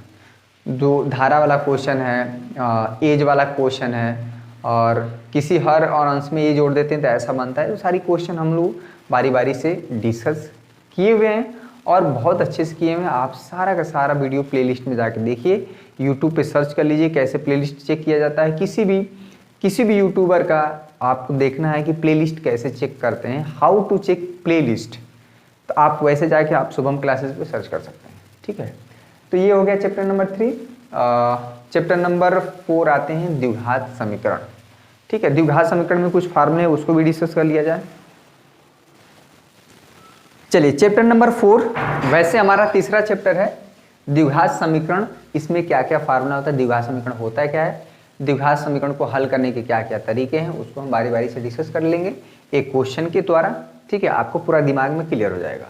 जो धारा वाला क्वेश्चन है, एज वाला क्वेश्चन है, और किसी हर और अंश में ये जोड़ देते हैं तो ऐसा बनता है। तो सारी क्वेश्चन हम लोग बारी बारी से डिस्कस किए हुए हैं और बहुत अच्छे से किए हुए हैं। आप सारा का सारा वीडियो प्लेलिस्ट में जाके देखिए, यूट्यूब पे सर्च कर लीजिए कैसे प्लेलिस्ट चेक किया जाता है। किसी भी यूट्यूबर का आपको देखना है कि प्लेलिस्ट कैसे चेक करते हैं, हाउ टू चेक प्लेलिस्ट, तो आप वैसे जाके आप शुभम क्लासेस पे सर्च कर सकते हैं। ठीक है, तो ये हो गया चैप्टर नंबर 3। चैप्टर नंबर 4 आते हैं द्विघात समीकरण। ठीक है, द्विघात समीकरण में कुछ फार्मूले हैं, उसको भी डिस्कस कर लिया जाए। चलिए चैप्टर नंबर 4 वैसे हमारा तीसरा चैप्टर है, द्विघात समीकरण। इसमें क्या क्या फार्मूला होता है, द्विघात समीकरण होता है क्या है, द्विघात समीकरण को हल करने के क्या क्या तरीके हैं, उसको हम बारी बारी से डिस्कस कर लेंगे एक क्वेश्चन के द्वारा। ठीक है, आपको पूरा दिमाग में क्लियर हो जाएगा।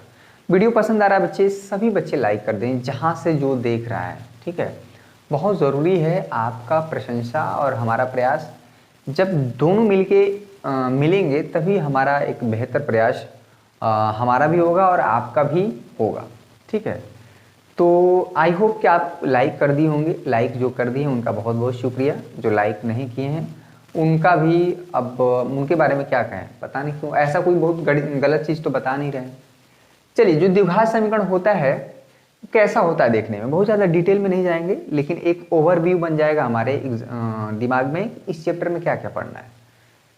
वीडियो पसंद आ रहा है बच्चे, सभी बच्चे लाइक कर दें जहाँ से जो देख रहा है। ठीक है, बहुत ज़रूरी है आपका प्रशंसा और हमारा प्रयास जब दोनों मिलके मिलेंगे तभी हमारा एक बेहतर प्रयास हमारा भी होगा और आपका भी होगा। ठीक है, तो आई होप कि आप लाइक कर दिए होंगे। लाइक जो कर दिए हैं उनका बहुत बहुत शुक्रिया, जो लाइक नहीं किए हैं उनका भी अब उनके बारे में क्या कहें, पता नहीं क्यों ऐसा कोई बहुत गलत चीज़ तो बता नहीं रहे हैं। चलिए, जो द्विघात समीकरण होता है कैसा होता है देखने में, बहुत ज़्यादा डिटेल में नहीं जाएंगे, लेकिन एक ओवरव्यू बन जाएगा हमारे दिमाग में इस चैप्टर में क्या क्या पढ़ना है।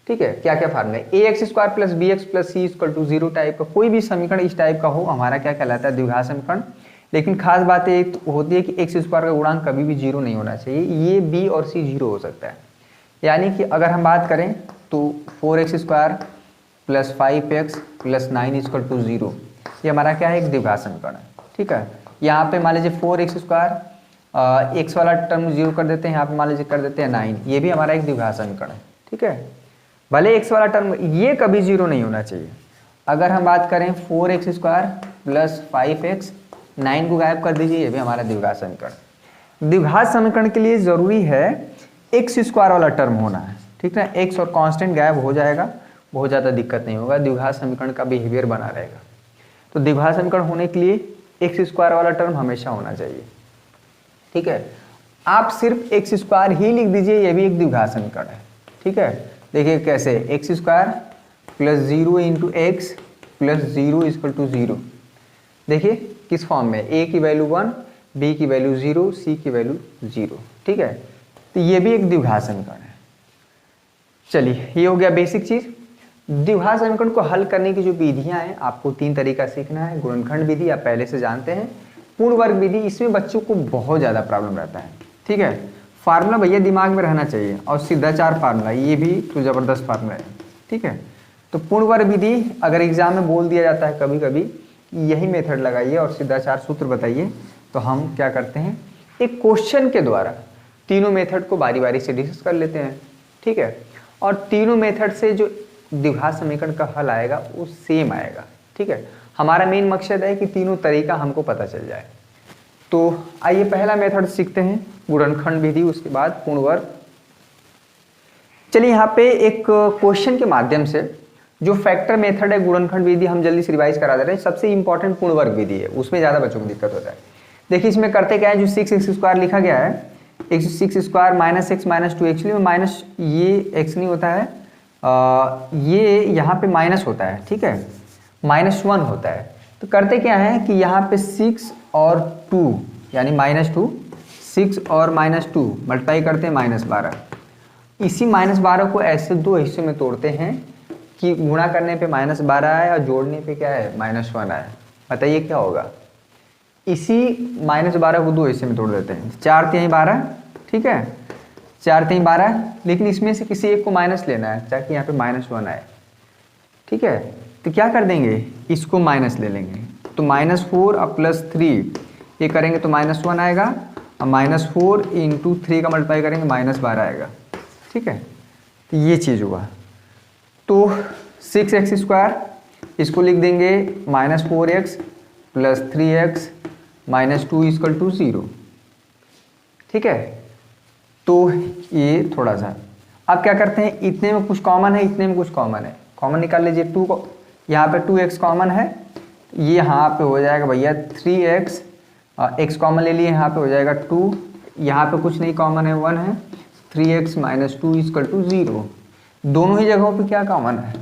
ठीक है, क्या क्या फार्मूला है। ax² plus bx plus c equal to 0 type का कोई भी समीकरण इस टाइप का हो हमारा क्या कहलाता है, द्विघात समीकरण। लेकिन खास बात एक होती है कि x² का गुणांक कभी भी 0 नहीं होना चाहिए, ये b और c 0 हो सकता है। यानी कि अगर हम बात करें तो 4x² plus 5x plus 9 equal to 0, ये हमारा क्या है, एक द्विघात समीकरण है। ठीक है, यहाँ पे मान लीजिए 4x², x वाला टर्म 0 कर देते हैं, यहाँ पे मान लीजिए कर देते हैं 9, ये भी हमारा एक द्विघात समीकरण है। ठीक है, भले x वाला टर्म ये कभी 0 नहीं होना चाहिए। अगर हम बात करें 4x² प्लस 5x, 9 को गायब कर दीजिए, ये भी हमारा द्विघात समीकरण। द्विघात समीकरण के लिए ज़रूरी है x² वाला टर्म होना है। ठीक है, x और कांस्टेंट गायब हो जाएगा, बहुत ज़्यादा दिक्कत नहीं होगा, द्विघात समीकरण का बिहेवियर बना रहेगा। तो द्विघात समीकरण होने के लिए x² वाला टर्म हमेशा होना चाहिए। ठीक है, आप सिर्फ x² ही लिख दीजिए, ये भी एक द्विघात समीकरण है। ठीक है, देखिए कैसे, x² plus 0 into X plus 0 equal to 0। देखिए किस फॉर्म में, a की वैल्यू 1, b की वैल्यू 0, c की वैल्यू 0। ठीक है, तो ये भी एक द्विघात समीकरण है। चलिए, ये हो गया बेसिक चीज़। द्विघात समीकरण को हल करने की जो विधियां हैं, आपको 3 तरीका सीखना है। गुणनखंड विधि आप पहले से जानते हैं, पूर्ण वर्ग विधि, इसमें बच्चों को बहुत ज़्यादा प्रॉब्लम रहता है। ठीक है, फार्मूला भैया दिमाग में रहना चाहिए, और सिद्धाचार फार्मूला, ये भी तो ज़बरदस्त फार्मूला है। ठीक है, तो पूर्ण वर्ग विधि अगर एग्जाम में बोल दिया जाता है कभी कभी, यही मेथड लगाइए और सिद्धाचार सूत्र बताइए, तो हम क्या करते हैं, एक क्वेश्चन के द्वारा तीनों मेथड को बारी बारी से डिस्कस कर लेते हैं। ठीक है, और तीनों मेथड से जो द्विघात समीकरण का हल आएगा वो सेम आएगा। ठीक है, हमारा मेन मकसद है कि तीनों तरीका हमको पता चल जाए। तो आइए पहला मेथड सीखते हैं, गुणनखंड विधि, उसके बाद पूर्ण वर्ग। चलिए, यहाँ पे एक क्वेश्चन के माध्यम से जो फैक्टर मेथड है गुणनखंड विधि, हम जल्दी से रिवाइज करा दे रहे हैं। सबसे इंपॉर्टेंट पूर्ण वर्ग विधि है, उसमें ज़्यादा बच्चों को दिक्कत होता है। देखिए इसमें करते क्या है, जो 6x² लिखा गया है, 6² माइनस x माइनस 2, एक्चुअली में माइनस ये x नहीं होता है, ये यहाँ पे माइनस होता है। ठीक है, -1 होता है। तो करते क्या है कि यहाँ पे 6 और 2 यानी -2, 6 और -2 मल्टीप्लाई करते हैं -12। इसी -12 को ऐसे 2 हिस्से में तोड़ते हैं कि गुणा करने पे -12 आए और जोड़ने पे क्या है, -1 आए। बताइए क्या होगा। इसी -12 को 2 हिस्से में तोड़ देते हैं, 4 तिहाई 12। ठीक है, 4 तिहाई 12, लेकिन इसमें से किसी एक को माइनस लेना है ताकि यहाँ पे -1 आए। ठीक है, तो क्या कर देंगे, इसको माइनस ले लेंगे, तो -4 और +3 ये करेंगे तो -1 आएगा, और -4 इंटू 3 का मल्टीप्लाई करेंगे -12 आएगा। ठीक है, तो ये चीज़ हुआ। तो 6x² इसको लिख देंगे -4x plus 3x minus 2 equal to 0। ठीक है, तो ये थोड़ा सा, अब क्या करते हैं, इतने में कुछ कॉमन है, इतने में कुछ कॉमन है, कॉमन निकाल लीजिए। 2 को यहाँ पे 2x कॉमन है, ये यहाँ पे हो जाएगा भैया 3x, x कॉमन ले लिए, यहाँ पे हो जाएगा 2, यहाँ पे कुछ नहीं कॉमन है, 1 है, 3x माइनस 2 इक्वल टू 0। दोनों ही जगहों पे क्या कॉमन है,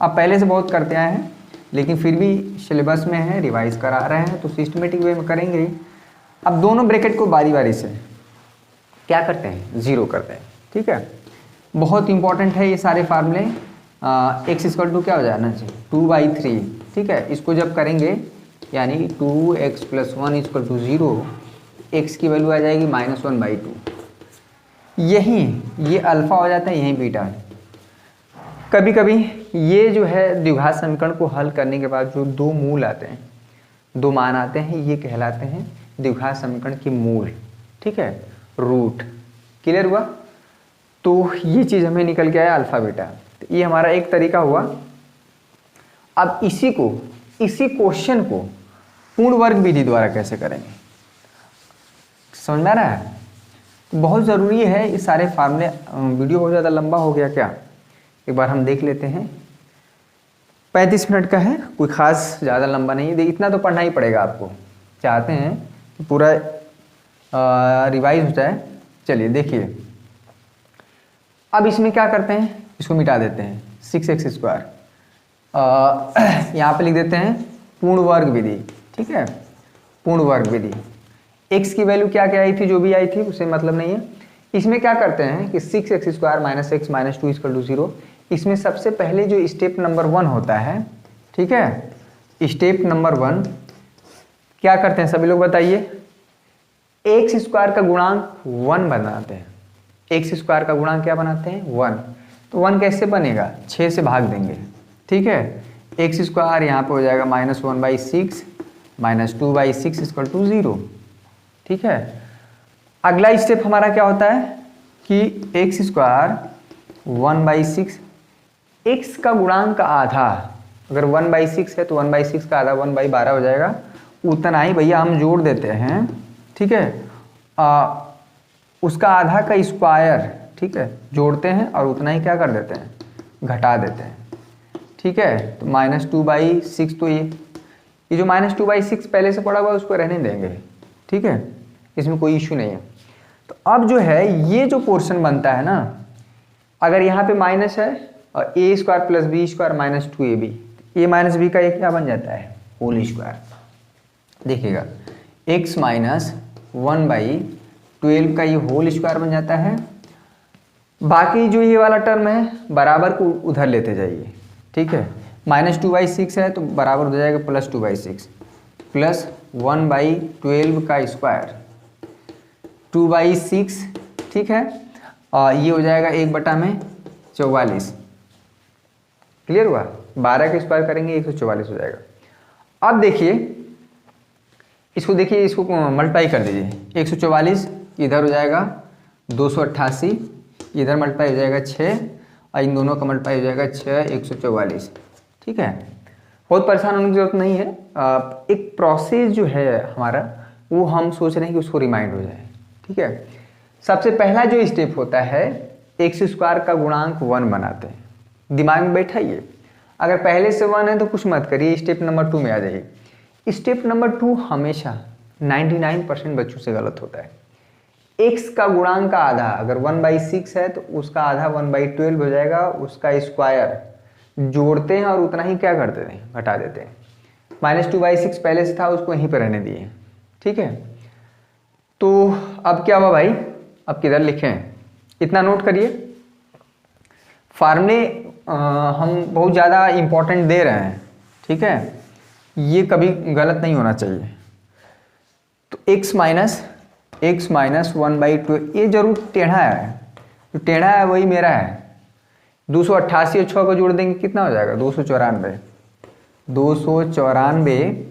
अब पहले से बहुत करते आए हैं, लेकिन फिर भी सिलेबस में है, रिवाइज करा रहे हैं, तो सिस्टमेटिक वे में करेंगे। अब दोनों ब्रैकेट को बारी बारी से क्या करते हैं, 0 करते हैं। ठीक है, बहुत इंपॉर्टेंट है ये सारे फार्मूले। x इक्वल टू क्या हो जाना चाहिए, 2/3। ठीक है, इसको जब करेंगे यानी 2x plus 1 equal to 0, x की वैल्यू आ जाएगी -1/2। यही ये अल्फा हो जाता है, यही बीटा है। कभी कभी ये जो है द्विघात समीकरण को हल करने के बाद जो 2 मूल आते हैं, 2 मान आते हैं, ये कहलाते हैं द्विघात समीकरण के मूल। ठीक है, रूट। क्लियर हुआ। तो ये चीज़ हमें निकल के आया अल्फा बीटा, तो ये हमारा एक तरीका हुआ। अब इसी क्वेश्चन को पूर्ण वर्ग विधि द्वारा कैसे करेंगे, समझ में आ रहा है। तो बहुत ज़रूरी है ये सारे फार्मूले। वीडियो बहुत ज़्यादा लंबा हो गया क्या, एक बार हम देख लेते हैं। 35 मिनट का है, कोई ख़ास ज़्यादा लंबा नहीं है, इतना तो पढ़ना ही पड़ेगा आपको। चाहते हैं कि पूरा रिवाइज हो जाए। चलिए देखिए, अब इसमें क्या करते हैं, इसको मिटा देते हैं। 6x², यहाँ पे लिख देते हैं पूर्ण वर्ग विधि। ठीक है, पूर्ण वर्ग विधि। x की वैल्यू क्या क्या आई थी, जो भी आई थी उससे मतलब नहीं है। इसमें क्या करते हैं कि 6x² - x - 2 = 0। इसमें सबसे पहले जो स्टेप नंबर 1 होता है, ठीक है, स्टेप नंबर 1 क्या करते हैं सभी लोग बताइए, x² का गुणांक 1 बनाते हैं। x² का गुणांक क्या बनाते हैं, 1। तो 1 कैसे बनेगा, 6 से भाग देंगे। ठीक है, x² यहाँ पे हो जाएगा -1/6 - 2/6 = 0। ठीक है, अगला स्टेप हमारा क्या होता है कि x² 1/6, x का गुणांक का आधा, अगर 1/6 है तो 1/6 का आधा 1/12 हो जाएगा। उतना ही भैया हम जोड़ देते हैं। ठीक है, उसका आधा का स्क्वायर, ठीक है, जोड़ते हैं और उतना ही क्या कर देते हैं, घटा देते हैं। ठीक है, तो -2/6, तो ये जो -2/6 पहले से पड़ा हुआ है उसको रहने देंगे। ठीक है, इसमें कोई इश्यू नहीं है। तो अब जो है ये जो पोर्शन बनता है ना, अगर यहाँ पे माइनस है और a² + b² - 2ab, a - b का ये क्या बन जाता है, होल स्क्वायर। देखिएगा x - 1/12 का ये होल स्क्वायर बन जाता है। बाकी जो ये वाला टर्म है बराबर को उधर लेते जाइए। ठीक है, -2/6 है तो बराबर हो जाएगा +2/6 प्लस 1/12 का स्क्वायर 2/6। ठीक है, और ये हो जाएगा 1/44। क्लियर हुआ, 12 का स्क्वायर करेंगे 144 हो जाएगा। अब देखिए इसको, देखिए इसको मल्टीप्लाई कर दीजिए। 144 इधर हो जाएगा 288, इधर मल्टीप्लाई हो जाएगा 6, और इन दोनों का मल्टीप्लाई हो जाएगा 6 144। ठीक है, बहुत परेशान होने की जरूरत नहीं है। एक प्रोसेस जो है हमारा वो हम सोच रहे हैं कि उसको रिमाइंड हो जाए। ठीक है, सबसे पहला जो स्टेप होता है x² का गुणांक 1 बनाते हैं। दिमाग में बैठाइए, अगर पहले से 1 है तो कुछ मत करिए, स्टेप नंबर 2 में आ जाइए। स्टेप नंबर 2 हमेशा 99% बच्चों से गलत होता है। x का गुणांक का आधा, अगर 1/6 है तो उसका आधा 1/12 हो जाएगा, उसका स्क्वायर जोड़ते हैं और उतना ही क्या कर देते हैं, घटा देते हैं। -2/6 पहले से था, उसको यहीं पर रहने दिए। ठीक है, तो अब क्या हुआ भाई, अब किधर लिखें, इतना नोट करिए। फार्मूले हम बहुत ज़्यादा इम्पोर्टेंट दे रहे हैं। ठीक है, ये कभी गलत नहीं होना चाहिए। तो x - 1/12 ये जरूर टेढ़ा है, जो टेढ़ा है वही मेरा है। 288 और 6 को जोड़ देंगे कितना हो जाएगा, 294। 294,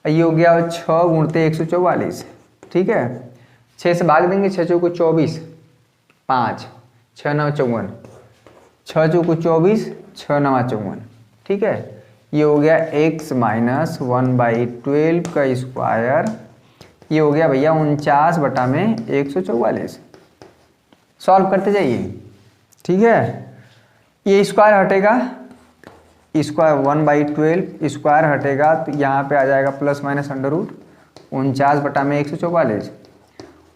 ये हो गया 6 गुणते 144। ठीक है, 6 से भाग देंगे, 6 चौको 24, 5, 6 9 54, 6 चौको 24, 6 9 54। ठीक है, ये हो गया x - 1/12 का स्क्वायर, ये हो गया भैया 49/144। सॉल्व करते जाइए। ठीक है, ये स्क्वायर हटेगा, स्क्वायर 1/12 स्क्वायर हटेगा तो यहाँ पे आ जाएगा +- अंडर रूट 49/144।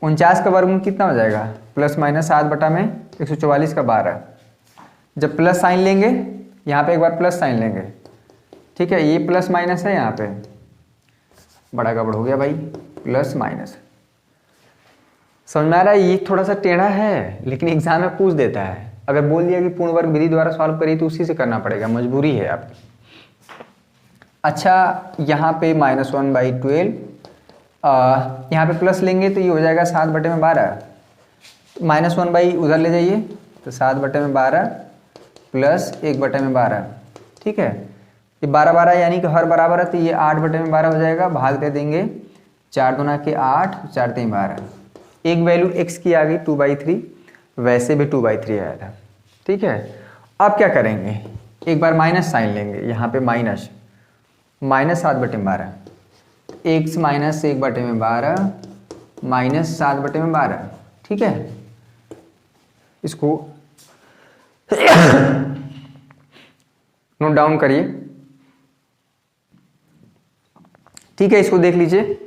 49 का वर्गमूल कितना हो जाएगा, +-7/144 का 12। जब प्लस साइन लेंगे, यहाँ पे एक बार प्लस साइन लेंगे। ठीक है, ये प्लस माइनस है, यहाँ पे बड़ा गड़बड़ हो गया भाई, +-। समझ में आ रहा है, ये थोड़ा सा टेढ़ा है लेकिन एग्जाम में पूछ देता है। अगर बोल दिया कि पूर्ण वर्ग विधि द्वारा सॉल्व करिए तो उसी से करना पड़ेगा, मजबूरी है आपकी। अच्छा, यहाँ पे -1/12, यहाँ पे प्लस लेंगे तो ये हो जाएगा 7/12। -1 उधर ले जाइए तो 7/12 प्लस 1/12। ठीक है, ये 12 यानी कि हर बराबर है तो ये 8/12 हो जाएगा। भाग दे देंगे, 4 दूना के 8, 4 3 12। एक वैल्यू x की आ गई 2/3, वैसे भी 2/3 आया था। ठीक है, अब क्या करेंगे, एक बार माइनस साइन लेंगे, यहाँ पे -7/12, x - 1/12 -7/12। ठीक है, इसको नोट डाउन करिए। ठीक है, इसको देख लीजिए।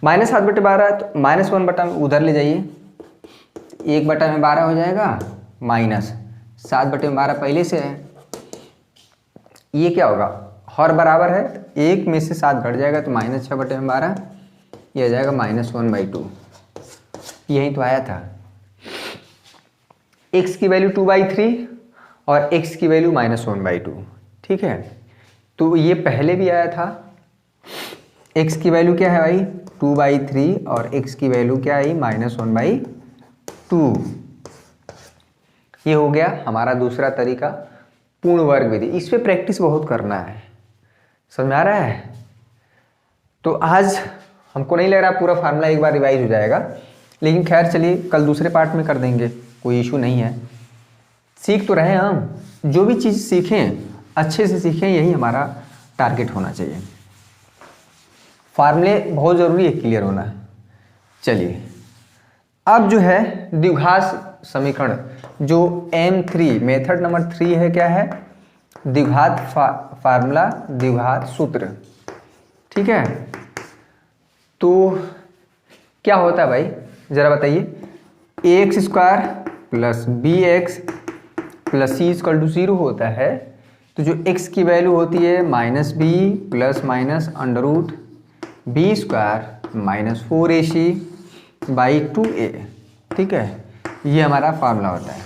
-7/12 तो -1 बटा में उधर ले जाइए, 1/12 हो जाएगा, -7/12 पहले से है। ये क्या होगा, हर बराबर है, तो 1 में से 7 घट जाएगा तो -6/12, ये आ जाएगा -1/2। यही तो आया था। x की वैल्यू 2/3 और x की वैल्यू -1/2। ठीक है, तो ये पहले भी आया था। x की वैल्यू क्या है भाई, 2/3 और x की वैल्यू क्या आई, -1/2। ये हो गया हमारा दूसरा तरीका, पूर्ण वर्ग विधि। इस पे प्रैक्टिस बहुत करना है, समझ में आ रहा है। तो आज हमको नहीं लग रहा पूरा फार्मूला एक बार रिवाइज हो जाएगा, लेकिन खैर चलिए कल दूसरे पार्ट में कर देंगे, कोई इशू नहीं है। सीख तो रहे हम, जो भी चीज़ सीखें अच्छे से सीखें, यही हमारा टारगेट होना चाहिए। फार्मूले बहुत ज़रूरी है क्लियर होना। चलिए अब जो है द्विघात समीकरण, जो M3 मेथड नंबर 3 है, क्या है, द्विघात फार्मूला, द्विघात सूत्र। ठीक है, तो क्या होता है भाई, जरा बताइए। ax² + bx + c = 0 होता है, तो जो x की वैल्यू होती है -b ± √b² - 4ac/2a। ठीक है, ये हमारा फार्मूला होता है।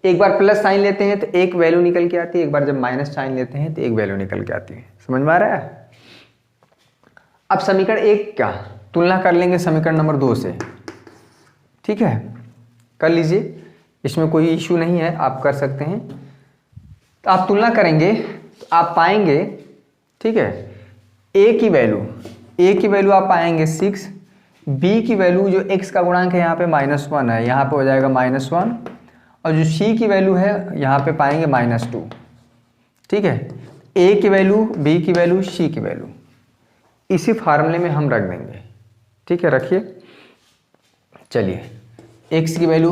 एक बार प्लस साइन लेते हैं तो एक वैल्यू निकल के आती है, एक बार जब माइनस साइन लेते हैं तो एक वैल्यू निकल के आती है। समझ में आ रहा है। अब समीकरण 1 का तुलना कर लेंगे समीकरण नंबर 2 से। ठीक है, कर लीजिए, इसमें कोई इश्यू नहीं है, आप कर सकते हैं। तो आप तुलना करेंगे तो आप पाएंगे, ठीक है, a की वैल्यू आप पाएंगे 6, b की वैल्यू जो x का गुणांक है यहाँ पे -1 है, यहाँ पे हो जाएगा -1, और जो c की वैल्यू है यहाँ पे पाएंगे -2। ठीक है, a की वैल्यू, b की वैल्यू, c की वैल्यू इसी फार्मूले में हम रख देंगे। ठीक है, रखिए। चलिए, x की वैल्यू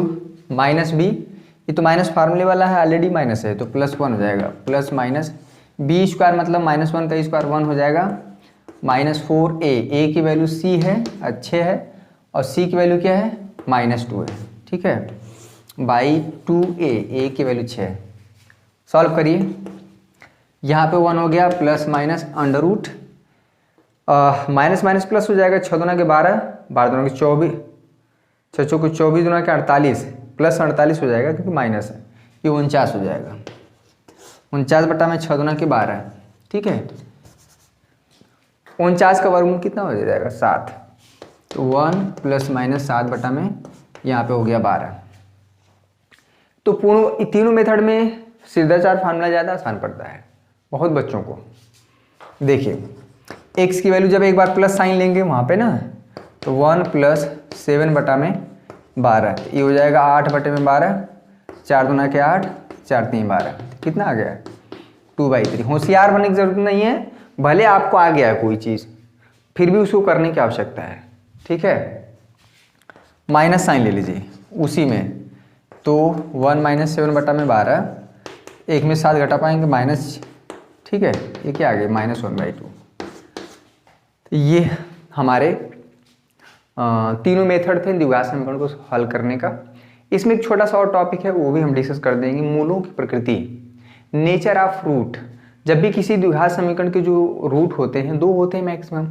-b, ये तो माइनस फार्मूले वाला है, ऑलरेडी माइनस है, तो +1 हो जाएगा, प्लस माइनस b² मतलब -1 का स्क्वायर 1 हो जाएगा, -4a, a की वैल्यू c है, अच्छे है, और c की वैल्यू क्या है, -2 है। ठीक है, /2a, a की वैल्यू 6 है। सॉल्व करिए, यहाँ पे 1 हो गया, plus minus under root, minus minus plus हो जाएगा, 6 दूना के 12, 12 दूना के 24, 6 चौके 24 दूना के 48, प्लस 48 हो जाएगा क्योंकि माइनस है, ये 49 हो जाएगा। 49/6 दूना के 12। ठीक है, 49 का वर्गमूल कितना हो जाएगा, 7, तो 1 ± 7 यहाँ पे हो गया 12। तो पूर्ण तीनों मेथड में सीधाचार फार्मूला ज़्यादा आसान पड़ता है बहुत बच्चों को। देखिए, x की वैल्यू जब एक बार प्लस साइन लेंगे वहाँ पे ना, तो 1 + 7/12, ये हो जाएगा 8/12, 4 दूना के 8, 4 3 12, कितना आ गया, 2/3। होशियार बनने की जरूरत नहीं है, भले आपको आ गया है कोई चीज़, फिर भी उसको करने की आवश्यकता है। ठीक है, माइनस साइन ले लीजिए उसी में, तो 1 - 7/12, एक में 7 घटा पाएंगे माइनस। ठीक है, ये क्या आ गया, -1/2। तो ये हमारे तीनों मेथड थे द्विघात समीकरण को हल करने का। इसमें एक छोटा सा और टॉपिक है, वो भी हम डिस्कस कर देंगे, मूलों की प्रकृति, नेचर ऑफ रूट। जब भी किसी द्विघात समीकरण के जो रूट होते हैं, 2 होते हैं मैक्सिमम,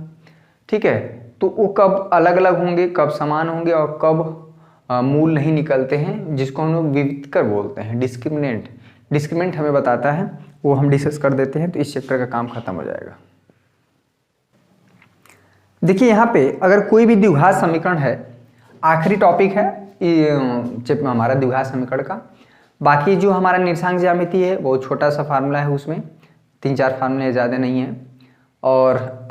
ठीक है, तो वो कब अलग अलग होंगे, कब समान होंगे, और कब मूल नहीं निकलते हैं, जिसको हम लोग विविधकर बोलते हैं, डिस्क्रिमिनेंट हमें बताता है, वो हम डिस्कस कर देते हैं, तो इस चैप्टर का काम खत्म हो जाएगा। देखिए यहाँ पे अगर कोई भी द्विघात समीकरण है, आखिरी टॉपिक है हमारा द्विघात समीकरण का। बाकी जो हमारा निर्देशांक ज्यामिति है वो छोटा सा फार्मूला है, उसमें 3-4 फार्मूले, ज़्यादा नहीं है। और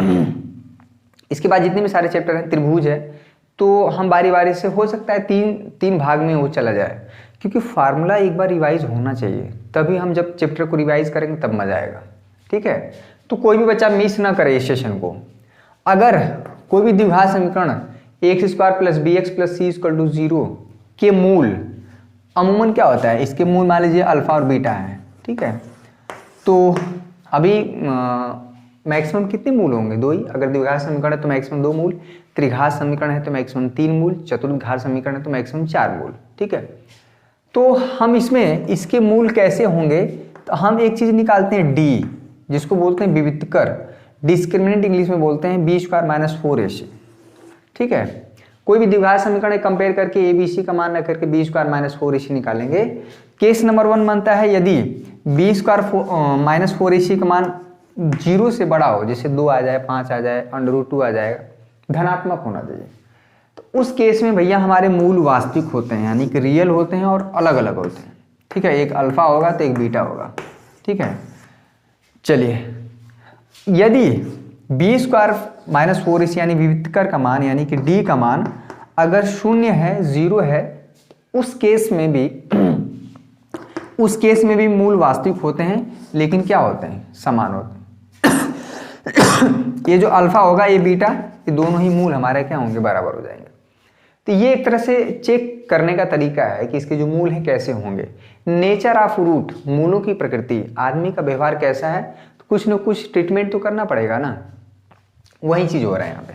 इसके बाद जितने भी सारे चैप्टर हैं, त्रिभुज है, तो हम बारी बारी से, हो सकता है तीन भाग में वो चला जाए, क्योंकि फार्मूला एक बार रिवाइज होना चाहिए, तभी हम जब चैप्टर को रिवाइज करेंगे तब मजा आएगा। ठीक है, तो कोई भी बच्चा मिस ना करे इस सेशन को। अगर कोई भी द्विघात समीकरण x² plus bx plus c equal to 0 के मूल अमूमन क्या होता है, इसके मूल मान लीजिए अल्फा और बीटा है, ठीक है। तो अभी मैक्सिमम कितने मूल होंगे, 2 ही। अगर द्विघात समीकरण है तो मैक्सिमम 2 मूल, त्रिघात समीकरण है तो मैक्सिमम 3 मूल, चतुर्घात समीकरण है तो मैक्सिमम 4 मूल, ठीक है। तो हम इसमें इसके मूल कैसे होंगे, तो हम एक चीज निकालते हैं डी, जिसको बोलते हैं विविक्तकर, डिस्क्रिमिनेंट इंग्लिश में बोलते हैं b² माइनस 4ac, ठीक है। कोई भी द्विघात समीकरण कंपेयर करके ABC का मान रख करके b² माइनस 4ac निकालेंगे। केस नंबर 1 बनता है यदि b² माइनस 4ac का मान 0 से बड़ा हो, जैसे 2 आ जाए, 5 आ जाए, √2 आ जाएगा, धनात्मक होना चाहिए, तो उस केस में भैया हमारे मूल वास्तविक होते हैं, यानी कि रियल होते हैं और अलग अलग होते हैं, ठीक है। एक अल्फा होगा तो एक बीटा होगा, ठीक है। चलिए, यदि b² माइनस 4ac यानी विविक्तकर का मान यानी कि d का मान अगर 0 है, 0 है, उस केस में भी मूल वास्तविक होते हैं, लेकिन क्या होते हैं, समान होते हैं। ये जो अल्फा होगा, ये बीटा, ये दोनों ही मूल हमारे क्या होंगे, बराबर हो जाएंगे। तो ये एक तरह से चेक करने का तरीका है कि इसके जो मूल हैं कैसे होंगे। नेचर ऑफ रूट, मूलों की प्रकृति, आदमी का व्यवहार कैसा है, तो कुछ न कुछ ट्रीटमेंट तो करना पड़ेगा ना, वही चीज हो रहा है यहाँ पे।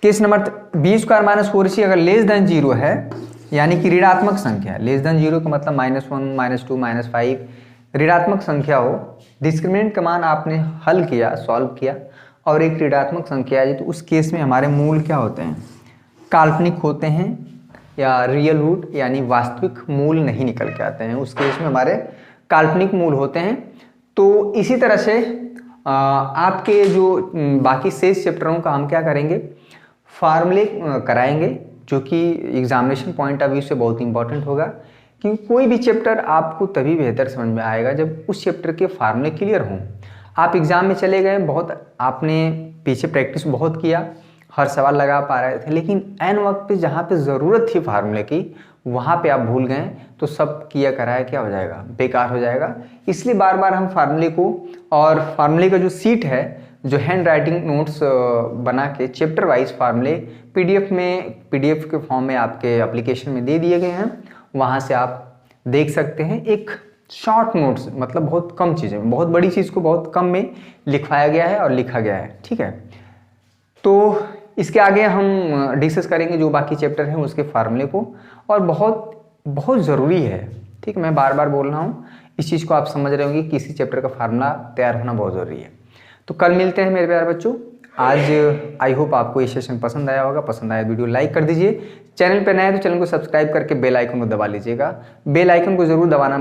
Case number b² minus 4ac अगर लेस देन 0 है, यानी कि ऋणात्मक संख्या, लेस देन 0 का मतलब -1, -2, -5 ऋणात्मक संख्या हो, डिस्क्रिमिनेंट का मान आपने हल किया, सॉल्व किया, और एक ऋणात्मक संख्या है, तो उस केस में हमारे मूल क्या होते हैं, काल्पनिक होते हैं, या रियल रूट यानी वास्तविक मूल नहीं निकल के आते हैं, उस केस में हमारे काल्पनिक मूल होते हैं। तो इसी तरह से आपके जो बाकी शेष चैप्टरों का हम क्या करेंगे, फार्मूले कराएंगे, जो कि एग्जामिनेशन पॉइंट ऑफ व्यू से बहुत इंपॉर्टेंट होगा, क्योंकि कोई भी चैप्टर आपको तभी बेहतर समझ में आएगा जब उस चैप्टर के फार्मूले क्लियर हों। आप एग्जाम में चले गए, बहुत आपने पीछे प्रैक्टिस बहुत किया, हर सवाल लगा पा रहे थे, लेकिन ऐन वक्त पे जहाँ पे ज़रूरत थी फार्मूले की, वहाँ पे आप भूल गए, तो सब किया कराया क्या हो जाएगा, बेकार हो जाएगा। इसलिए बार बार हम फार्मूले को, और फार्मूले का जो सीट है, जो हैंड राइटिंग नोट्स बना के चैप्टर वाइज फार्मूले पीडीएफ के फॉर्म में आपके एप्लीकेशन में दे दिए गए हैं, वहाँ से आप देख सकते हैं। एक शॉर्ट नोट्स, मतलब बहुत कम चीज़ें, बहुत बड़ी चीज़ को बहुत कम में लिखवाया गया है और लिखा गया है, ठीक है। तो इसके आगे हम डिस्कस करेंगे जो बाकी चैप्टर हैं उसके फार्मूले को, और बहुत बहुत ज़रूरी है, ठीक है। मैं बार बार बोल रहा हूँ, इस चीज़ को आप समझ रहे होंगे, किसी चैप्टर का फार्मूला तैयार होना बहुत ज़रूरी है। तो कल मिलते हैं मेरे प्यारे बच्चों। आज आई होप आपको ये सेशन पसंद आया होगा। पसंद आया वीडियो लाइक कर दीजिए, चैनल पर नए हैं तो चैनल को सब्सक्राइब करके बेल आइकन को दबा लीजिएगा। बेल आइकन को ज़रूर दबाना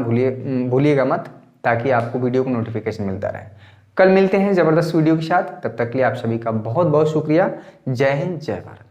भूलिएगा मत, ताकि आपको वीडियो को नोटिफिकेशन मिलता रहे। कल मिलते हैं ज़बरदस्त वीडियो के साथ, तब तक के लिए आप सभी का बहुत बहुत शुक्रिया। जय हिंद, जय भारत।